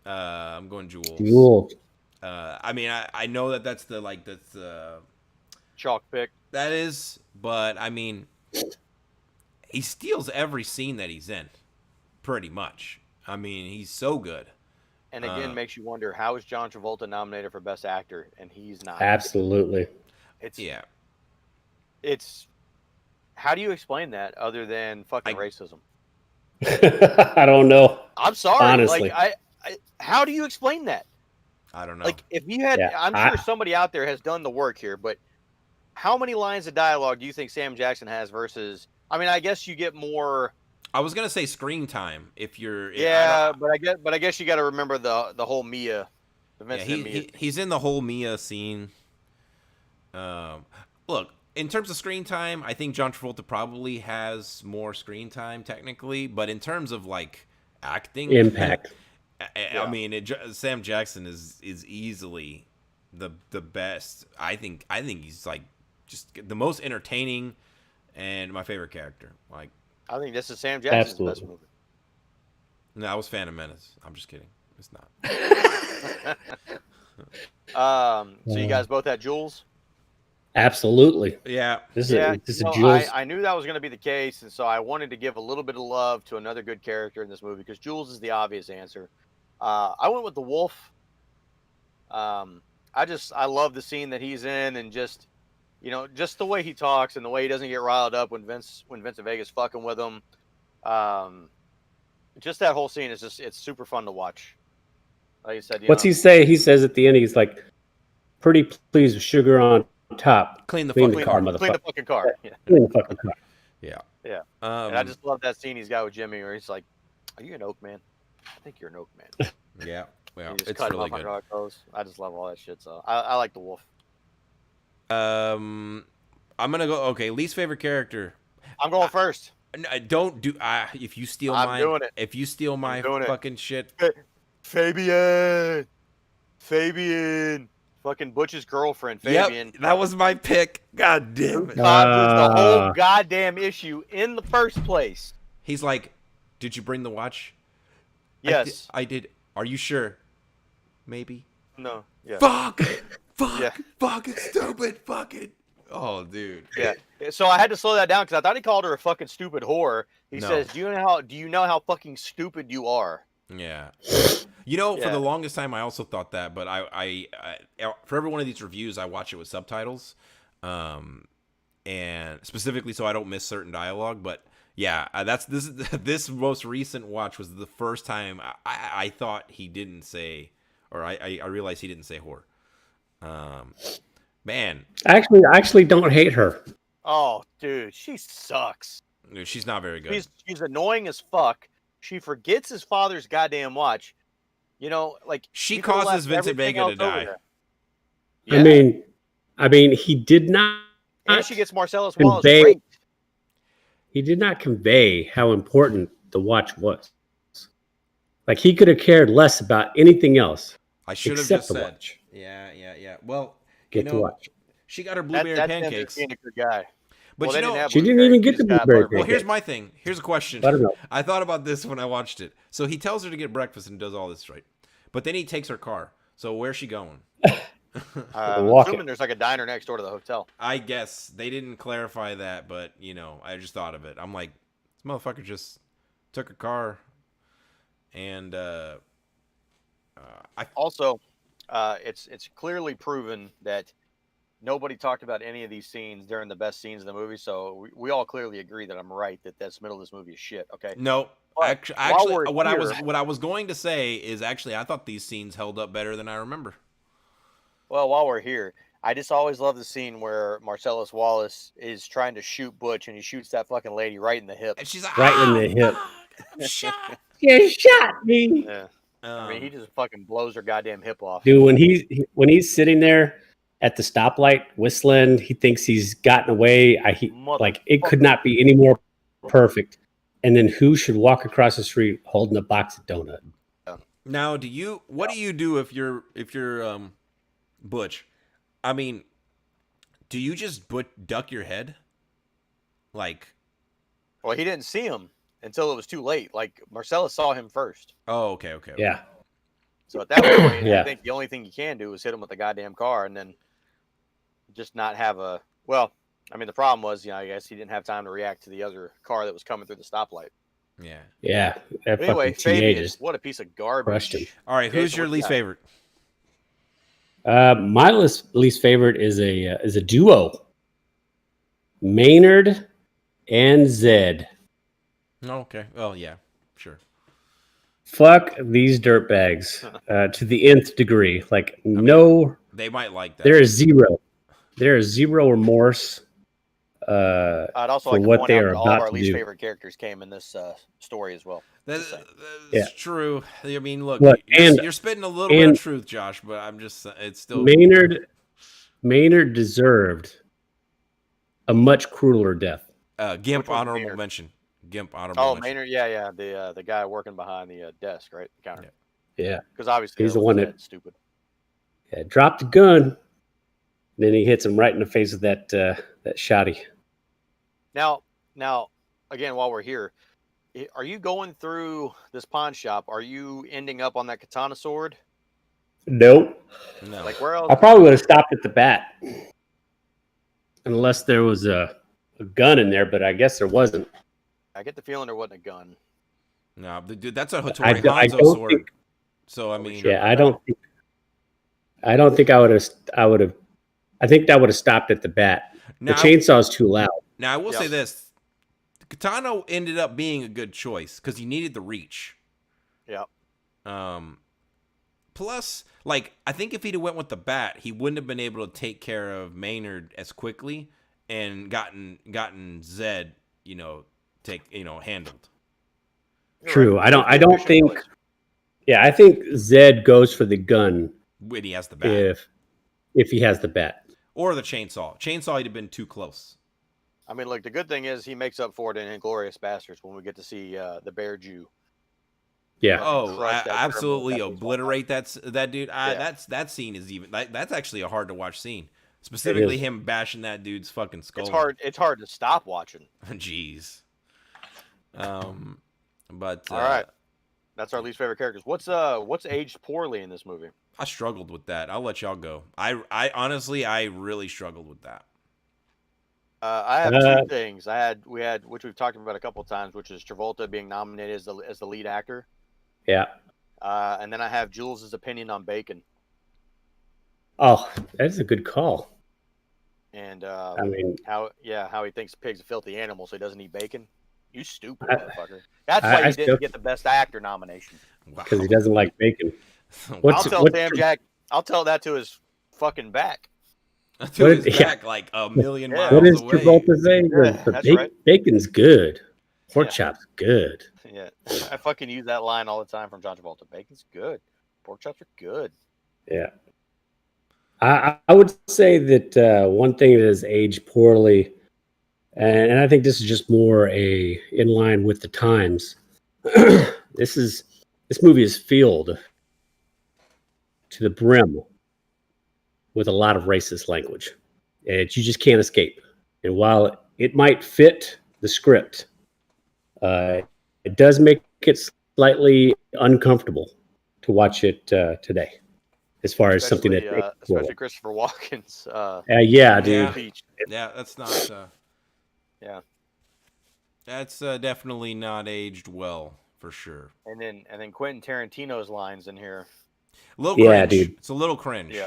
I'm going Jules. Jules. I mean, I know that's the chalk pick. That is, but I mean, he steals every scene that he's in, pretty much. I mean, he's so good. And again, makes you wonder, how is John Travolta nominated for Best Actor and he's not? Absolutely. It's how do you explain that other than fucking racism? I don't know. I'm sorry. Honestly. Like, how do you explain that? I don't know. Like, if you had, I'm sure somebody out there has done the work here, but how many lines of dialogue do you think Sam Jackson has versus? I mean, I guess you get more. I was gonna say screen time if you're. Yeah, but I guess you got to remember the whole Mia. He's in the whole Mia scene. Look, in terms of screen time, I think John Travolta probably has more screen time technically, but in terms of like acting impact, I mean, Sam Jackson is easily the best. I think he's like just the most entertaining and my favorite character. Like, I think this is Sam Jackson's best movie. No, I was Phantom Menace. I'm just kidding. It's not. So you guys both had Jules? Absolutely. Yeah. This is Jules. I knew that was going to be the case, and so I wanted to give a little bit of love to another good character in this movie because Jules is the obvious answer. I went with the Wolf. I love the scene that he's in, and just the way he talks and the way he doesn't get riled up when Vincent Vega's fucking with him. Just that whole scene is it's super fun to watch. Like I said, what's he say? He says at the end, he's like, "Pretty please with sugar on top. Clean the car, motherfucker. Clean the fucking car. Yeah. Clean the fucking car." Yeah. Yeah. And I just love that scene he's got with Jimmy where he's like, "Are you an Oak Man? I think you're an Oak Man." Yeah. Well, it's really good. I just love all that shit. So I like the Wolf. I'm gonna go. Okay, least favorite character. I'm going first. Don't do. If you steal I'm doing it. If you steal my fucking shit, Fabian, fucking Butch's girlfriend, Fabian. Yep, that was my pick. God damn it. The whole goddamn issue in the first place. He's like, "Did you bring the watch?" Yes, I did. Are you sure? Maybe. No. Yeah. Fuck. Yeah. Fucking stupid. Fucking. Oh, dude. Yeah. So I had to slow that down because I thought he called her a fucking stupid whore. He says, "Do you know how fucking stupid you are?" Yeah. For the longest time, I also thought that, but I for every one of these reviews, I watch it with subtitles. and specifically so I don't miss certain dialogue. But yeah, this most recent watch was the first time I thought he didn't say, or I realized he didn't say whore. Man, I actually don't hate her. Oh, dude, she sucks. dude, she's not very good. She's annoying as fuck. She forgets his father's goddamn watch. You know, like She you could've causes left Vincent everything Vega to else over die. there. I mean, he did not And she gets Marcellus Wallace convey. raped. He did not convey how important the watch was. Like he could have cared less about anything else. I should have except just the said. watch. Yeah. Well, Get the watch. she got her blueberry That's pancakes. being a good guy. But Well, they you know, didn't have She didn't blueberries, even they get the just got blueberry buttermilk. well, here's pancakes. my thing. Here's a question. Buttermilk. I thought about this when I watched it. So he tells her to get breakfast and does all this, right? But then he takes her car. So where's she going? Walk Assuming it. there's like a diner next door to the hotel. I guess they didn't clarify that, but I just thought of it. I'm like, this motherfucker just took a car, and Also, it's clearly proven that nobody talked about any of these scenes during the best scenes of the movie. So we all clearly agree that I'm right that this middle of this movie is shit. Okay. no. But Actually, while we're what here- I was going to say is actually I thought these scenes held up better than I remember. Well, while we're here, I just always love the scene where Marcellus Wallace is trying to shoot Butch and he shoots that fucking lady right in the hip. And she's like, Right in the hip. fuck, I'm shot. You shot me, Yeah. I mean, he just fucking blows her goddamn hip off. dude. When he's sitting there at the stoplight whistling, he thinks he's gotten away. Like it could not be any more perfect. And then who should walk across the street holding a box of donut? Now, what do you do if you're Butch? I mean, do you just duck your head? Like, Well, he didn't see him until it was too late. Like Marcellus saw him first. oh, okay. Yeah, So at that point, Yeah. I think the only thing you can do is hit him with the goddamn car and then just not have a. Well, I mean, the problem was, I guess he didn't have time to react to the other car that was coming through the stoplight. Yeah. yeah. That But anyway, fucking TA Fabian, just what a piece of crushed him. garbage. All right. Okay, Who's so your what you least got? favorite? My least favorite is a duo. Maynard and Zed. Oh, okay. Well, yeah, sure. Fuck these dirtbags to the nth degree. Like no, They might like that. there is zero. There is zero remorse. I'd also For like to what point they out are that all of about our to least do. favorite characters came in this story as well. That's Yeah. true. I mean, look, Look, you're spitting a little bit of truth, Josh, but I'm just, it's still. Maynard deserved a much crueler death. Gimp Which one's honorable Maynard? mention. Gimp honorable Oh, mention. Maynard, yeah, the guy working behind the desk, right, the counter. Yeah, Because obviously He's the was one that- dead, stupid. yeah. Dropped the gun. Then he hits him right in the face with that shotty. Now, again, while we're here, are you going through this pawn shop? Are you ending up on that katana sword? Nope. No. Like where else? I probably would have stopped at the bat, unless there was a gun in there. But I guess there wasn't. I get the feeling there wasn't a gun. No, dude, that's a I Hattori don't Hanzo sword. think- So, I mean, Yeah, I don't think I would have. I think that would have stopped at the bat. The now, chainsaw's too loud. now I will say Yep. this. The katana ended up being a good choice because he needed the reach. Yeah. Plus, like, I think if he'd have went with the bat, he wouldn't have been able to take care of Maynard as quickly and gotten Zed, handled. You're True. right. I don't Efficient think. choice. Yeah, I think Zed goes for the gun When he has the bat. if he has the bat. Or the chainsaw. Chainsaw, he'd have been too close. I mean, look, the good thing is he makes up for it in Inglourious Bastards when we get to see the Bear Jew. Yeah. Oh, Crush that absolutely criminal. obliterate that dude. Yeah. That scene is even that's actually a hard to watch scene. Specifically is. him bashing that dude's fucking skull. It's hard to stop watching. Jeez. But All right. That's our least favorite characters. What's aged poorly in this movie? I struggled with that. I'll let y'all go. I honestly really struggled with that. I have two things. We had which we've talked about a couple of times, which is Travolta being nominated as the lead actor, Yeah. and then I have Jules's opinion on Bacon. Oh, that's a good call. And I mean, how he thinks pig's a filthy animal, so he doesn't eat bacon. You stupid I, motherfucker. That's why I he still didn't get the best actor nomination. because he Wow. doesn't like bacon. I'll What's Wow. tell what's Sam Jack. I'll tell that to his fucking back. To his yeah? back, like a million Yeah, What miles does away. Travolta say? He goes, yeah, the that's right. bacon's good. Pork Yeah, chop's good. yeah. I fucking use that line all the time from John Travolta. Bacon's good. Pork chops are good. Yeah. I would say that one thing that has aged poorly, and I think this is just more in line with the times. This movie is filled to the brim with a lot of racist language, and you just can't escape. And while it might fit the script, uh, it does make it slightly uncomfortable to watch it today, as far as something that. Especially Christopher Walken's Yeah, dude. Yeah, speech. yeah, that's not. Yeah, That's definitely not aged well for sure. and then Quentin Tarantino's lines in here. A little Yeah, cringe. dude. It's a little cringe. Yeah,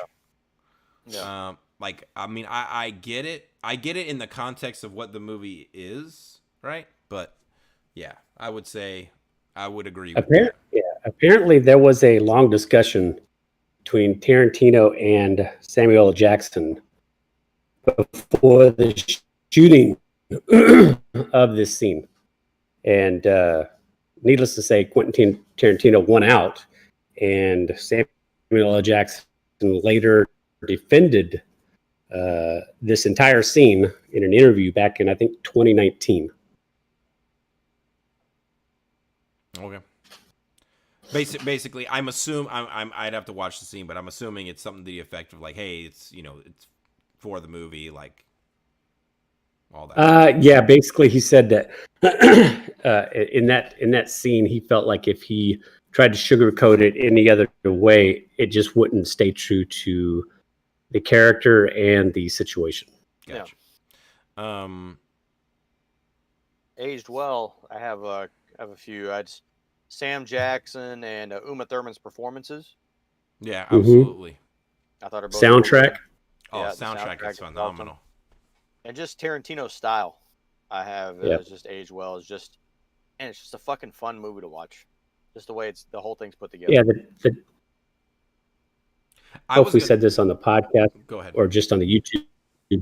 yeah. Like I mean, I get it. I get it in the context of what the movie is, right? But yeah, I would say I would agree with that. Apparently, there was a long discussion between Tarantino and Samuel L. Jackson before the shooting of this scene. And needless to say, Quentin Tarantino won out, and Samuel L. Jackson later defended this entire scene in an interview back in, I think, 2019. Okay. Basically, I'd have to watch the scene, but I'm assuming it's something to the effect of like, hey, it's it's for the movie, like all that. Yeah, basically, he said that in that scene, he felt like if he tried to sugarcoat it any other way, it just wouldn't stay true to the character and the situation. Gotcha. Aged well. I have a few. Sam Jackson and Uma Thurman's performances. Yeah, Mhm. absolutely. I thought are both Soundtrack. really good. Oh, Yeah, the soundtrack is is awesome. phenomenal. And just Tarantino's style, I have Yep. just aged well. It's just a fucking fun movie to watch. Just the way the whole thing's put together. Yeah, I hope was we gonna, said this on the podcast go ahead. or just on the YouTube,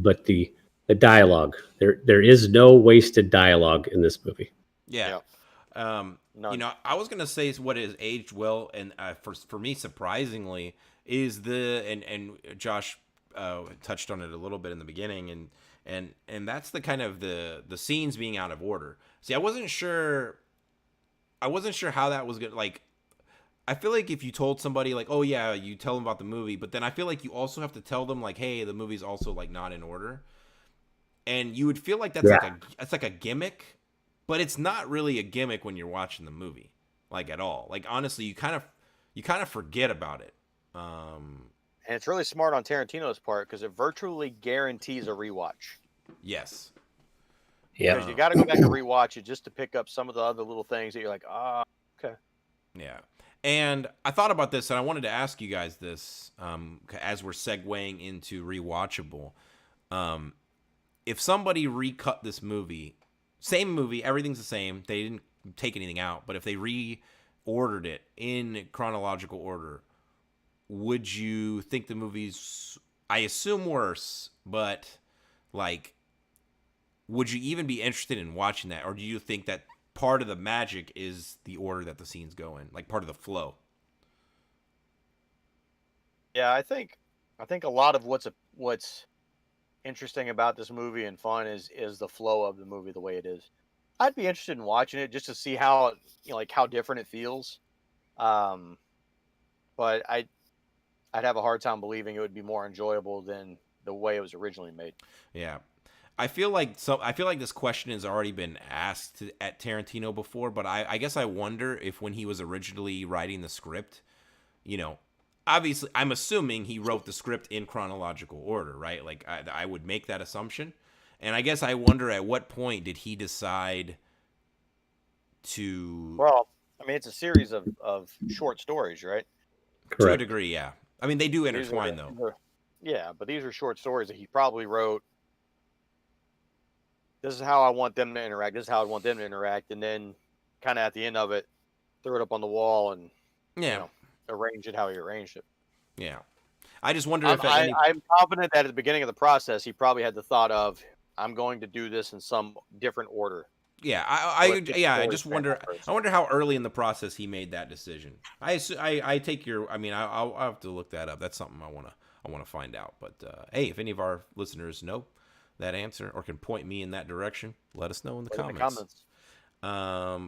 but the dialogue, there is no wasted dialogue in this movie. Yeah. None. I was gonna say what is aged well, and for me, surprisingly, is and Josh touched on it a little bit in the beginning, and that's the kind of the scenes being out of order. See, I wasn't sure how that was good. Like, I feel like if you told somebody like, oh yeah, you tell them about the movie, but then I feel like you also have to tell them like, hey, the movie's also like not in order, and you would feel like that's like a gimmick. But it's not really a gimmick when you're watching the movie, like at all. Like honestly, you kind of forget about it. And it's really smart on Tarantino's part because it virtually guarantees a rewatch. Yes. Yeah. Because you got to go back and rewatch it just to pick up some of the other little things that you're like, okay. Yeah. And I thought about this, and I wanted to ask you guys this as we're segueing into rewatchable. If somebody recut this movie. Same movie, everything's the same. They didn't take anything out. But if they reordered it in chronological order, would you think the movie's, I assume, worse, but like, would you even be interested in watching that? Or do you think that part of the magic is the order that the scenes go in, like part of the flow? Yeah, I think a lot of what's interesting about this movie and fun is the flow of the movie the way it is. I'd be interested in watching it just to see how like how different it feels. But I'd have a hard time believing it would be more enjoyable than the way it was originally made. Yeah. I feel like this question has already been asked at Tarantino before, but I guess I wonder if when he was originally writing the script, obviously, I'm assuming he wrote the script in chronological order, right? Like, I would make that assumption. And I guess I wonder at what point did he decide to... Well, I mean, it's a series of short stories, right? Correct. To a degree, yeah. I mean, they do intertwine, though. Yeah, but these are short stories that he probably wrote this is how I want them to interact. This is how I want them to interact, and then kind of at the end of it, throw it up on the wall and arrange it how he arranged it. Yeah. I just wonder if I'm confident that at the beginning of the process, he probably had the thought of, I'm going to do this in some different order. Yeah, I just wonder. I wonder how early in the process he made that decision. I take your. I mean, I'll have to look that up. That's something I want to find out. But hey, if any of our listeners know that answer or can point me in that direction, let us know in the comments. Yeah,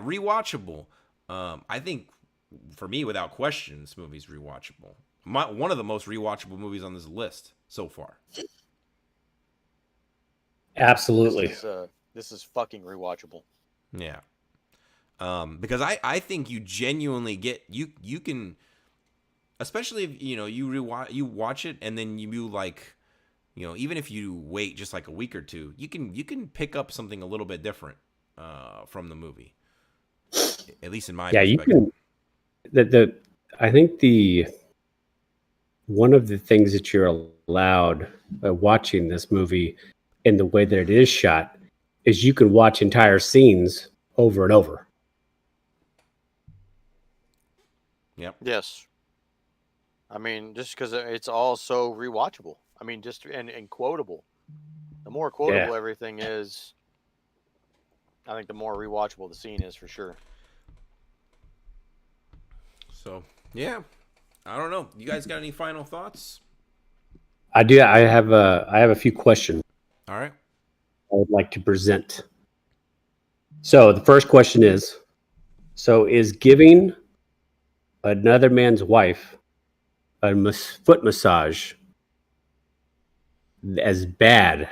rewatchable. I think for me, without question, this movie's rewatchable. One of the most rewatchable movies on this list so far. Absolutely. This is fucking rewatchable. Yeah. Because I think you genuinely get you can, especially if you watch it and then you like, even if you wait just like a week or two, you can pick up something a little bit different from the movie. At least in my perspective. You can. I think one of the things that you're allowed by watching this movie in the way that it is shot is you can watch entire scenes over and over. Yep. Yes. I mean, just because it's all so rewatchable. I mean, just and quotable. The more quotable everything is, I think the more rewatchable the scene is for sure. So, yeah. I don't know. You guys got any final thoughts? I do. I have a few questions. All right. I would like to present. So the first question is, is giving another man's wife a foot massage as bad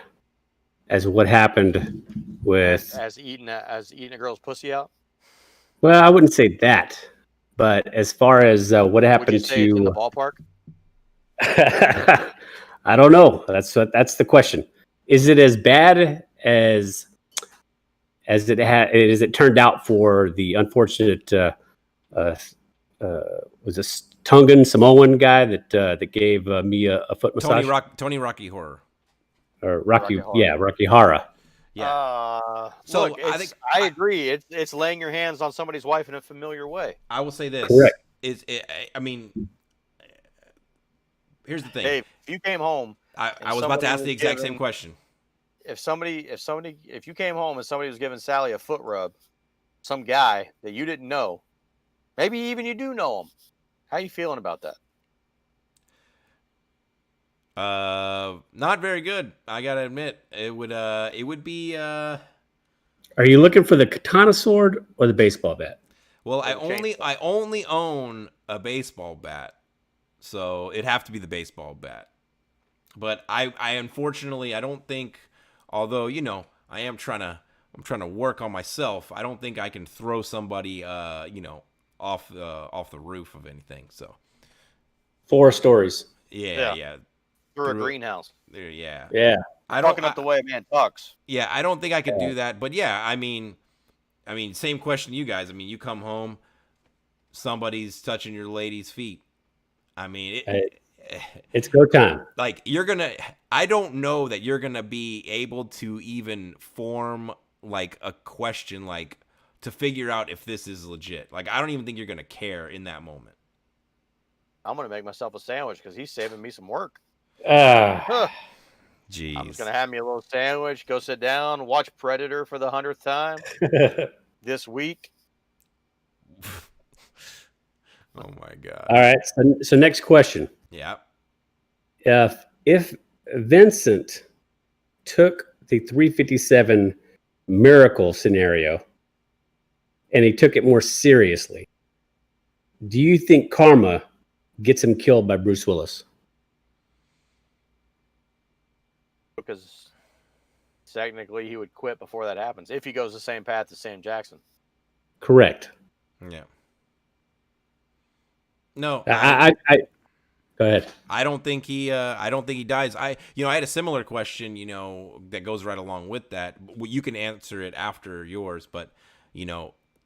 as what happened with as eating a girl's pussy out? Well, I wouldn't say that, but as far as what happened Would you say it's in the ballpark? I don't know. That's the question. Is it as bad as it turned out for the unfortunate was this Tongan Samoan guy that gave me a foot massage? Tony Rocky Horror. Or Rocky Hara. Yeah. So look, I agree. It's laying your hands on somebody's wife in a familiar way. I will say this. Correct. I mean, here's the thing. Dave, if you came home, I was about to ask the exact same question. If you came home and somebody was giving Sally a foot rub, some guy that you didn't know, maybe even you do know him, how you feeling about that? Not very good. I gotta admit, it would be. Are you looking for the katana sword or the baseball bat? Well, I only own a baseball bat, so it'd have to be the baseball bat. But I unfortunately I don't think. Although I'm trying to work on myself. I don't think I can throw somebody off the roof of anything. So 4 stories. Yeah. Through a greenhouse. Yeah. Talking up the way a man talks. Yeah, I don't think I could do that. But yeah, I mean, same question to you guys. I mean, you come home, somebody's touching your lady's feet. I mean, it's go time. Like I don't know that you're gonna be able to even form like a question like to figure out if this is legit. Like I don't even think you're gonna care in that moment. I'm gonna make myself a sandwich because he's saving me some work. Jeez. I'm just gonna have me a little sandwich, go sit down, watch Predator for the 100th time this week. Oh my god! All right. So next question. Yeah. If Vincent took the 357 miracle scenario and he took it more seriously, do you think karma gets him killed by Bruce Willis? Because technically he would quit before that happens if he goes the same path as Sam Jackson. Correct. Yeah. No, I go ahead. I don't think he dies. I had a similar question, that goes right along with that. You can answer it after yours, but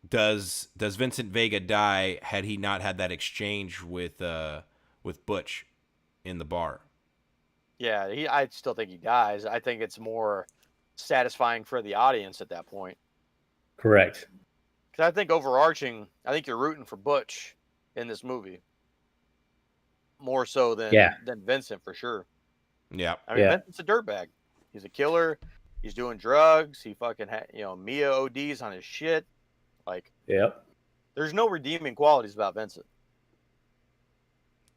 does Vincent Vega die had he not had that exchange with Butch in the bar? Yeah, I still think he dies. I think it's more satisfying for the audience at that point. Correct. Because I think overarching, I think you're rooting for Butch in this movie more so than Vincent for sure. Yeah. I mean, Vincent's a dirtbag. He's a killer. He's doing drugs. He fucking Mia ODs on his shit. Like, there's no redeeming qualities about Vincent.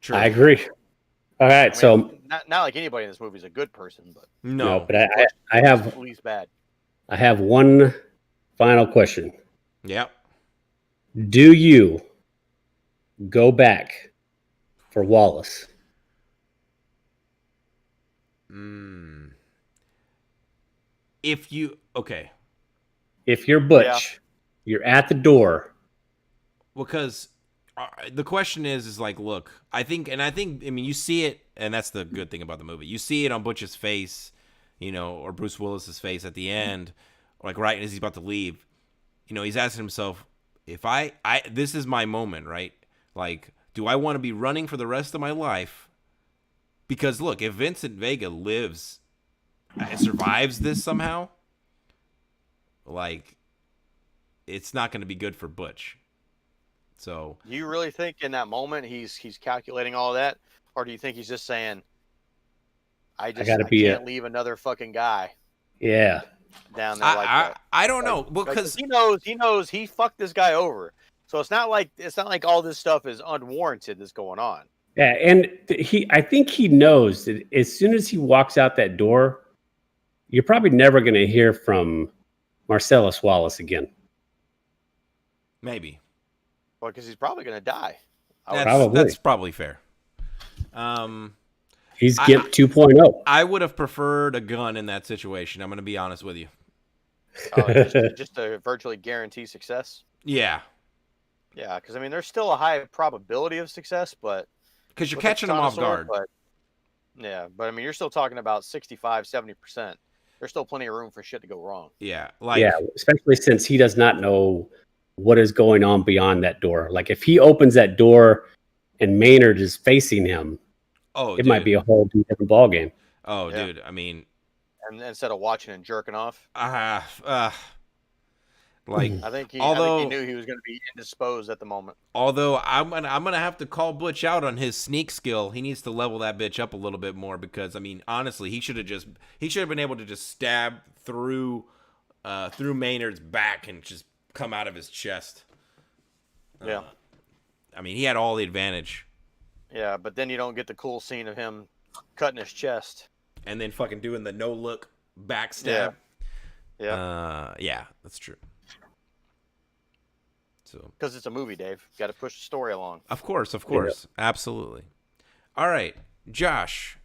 True. I agree. All right, I mean, so not like anybody in this movie is a good person, but no, but I have at least bad. I have one final question. Yep. Do you go back for Wallace? If you're Butch, you're at the door. Because the question is like, look, I mean, you see it, and that's the good thing about the movie. You see it on Butch's face, or Bruce Willis's face at the end, or like right as he's about to leave. He's asking himself, if this is my moment, right? Like, do I want to be running for the rest of my life? Because look, if Vincent Vega survives this somehow, like, it's not going to be good for Butch. So, do you really think in that moment he's calculating all of that, or do you think he's just saying, I can't leave another fucking guy? Yeah. Down there like that. I don't know, because he knows he fucked this guy over. So it's not like all this stuff is unwarranted that's going on. Yeah, and I think he knows that as soon as he walks out that door, you're probably never going to hear from Marcellus Wallace again. Maybe. Well, because he's probably going to die. That's probably fair. He's Gimp 2.0. I would have preferred a gun in that situation. I'm going to be honest with you. Just to virtually guarantee success? Yeah. Yeah, because, I mean, there's still a high probability of success, but... Because you're catching them off guard. But I mean, you're still talking about 65, 70%. There's still plenty of room for shit to go wrong. Yeah. Especially since he does not know what is going on beyond that door. Like, if he opens that door and Maynard is facing him, it might be a whole different ballgame. Oh, yeah. Dude, I mean... And instead of watching and jerking off? Like, I think he knew he was going to be indisposed at the moment. Although I'm gonna have to call Butch out on his sneak skill. He needs to level that bitch up a little bit more, because I mean, honestly, he should have been able to just stab through Maynard's back and just come out of his chest. Yeah. I mean, he had all the advantage. Yeah, but then you don't get the cool scene of him cutting his chest and then fucking doing the no look backstab. Yeah. Yeah, that's true. So, because it's a movie, Dave. Got to push the story along. Of course. Yeah. Absolutely. All right, Josh.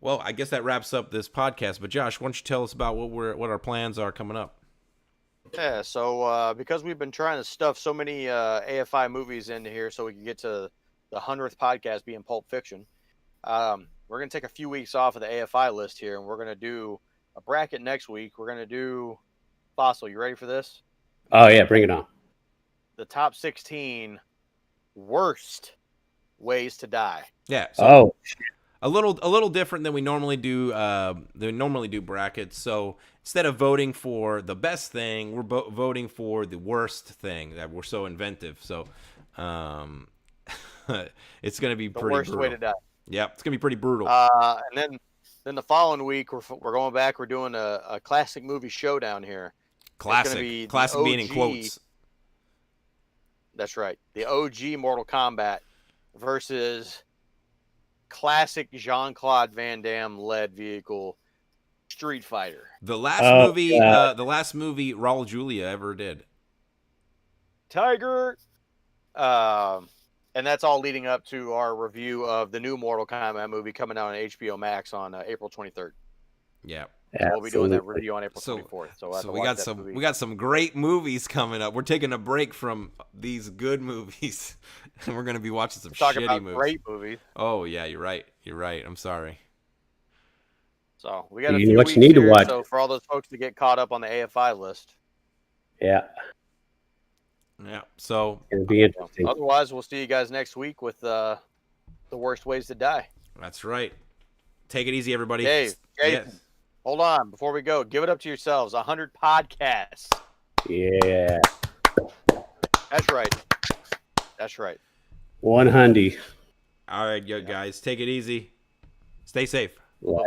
Well, I guess that wraps up this podcast. But Josh, why don't you tell us about what our plans are coming up? Yeah, so because we've been trying to stuff so many AFI movies into here so we can get to the 100th podcast being Pulp Fiction, we're going to take a few weeks off of the AFI list here, and we're going to do a bracket next week. We're going to do Fossil. You ready for this? Oh, yeah, bring it on. The top 16 worst ways to die. Yeah. So a little different than we normally do. They normally do brackets. So instead of voting for the best thing, we're voting for the worst thing. That we're so inventive. So it's going to be the pretty worst brutal. Way to die. Yep, it's going to be pretty brutal. And then the following week we're going back. We're doing a classic movie showdown here. Classic being in quotes. That's right. The OG Mortal Kombat versus classic Jean-Claude Van Damme led vehicle Street Fighter. The last movie Raul Julia ever did. Tiger. And that's all leading up to our review of the new Mortal Kombat movie coming out on HBO Max on April 23rd. Yeah. So we'll be doing that review on April 24th. So we got some great movies coming up. We're taking a break from these good movies, and we're going to be watching some shitty movies. Great movies. Oh yeah, you're right. I'm sorry. So we got a few weeks here, to watch. So for all those folks to get caught up on the AFI list. Yeah. Yeah. So it'll be interesting. Otherwise, we'll see you guys next week with the worst ways to die. That's right. Take it easy, everybody. Dave, yes. Hold on, before we go, give it up to yourselves. 100 podcasts. Yeah. That's right. That's right. 100. All right, yo, guys, take it easy. Stay safe. Bye-bye.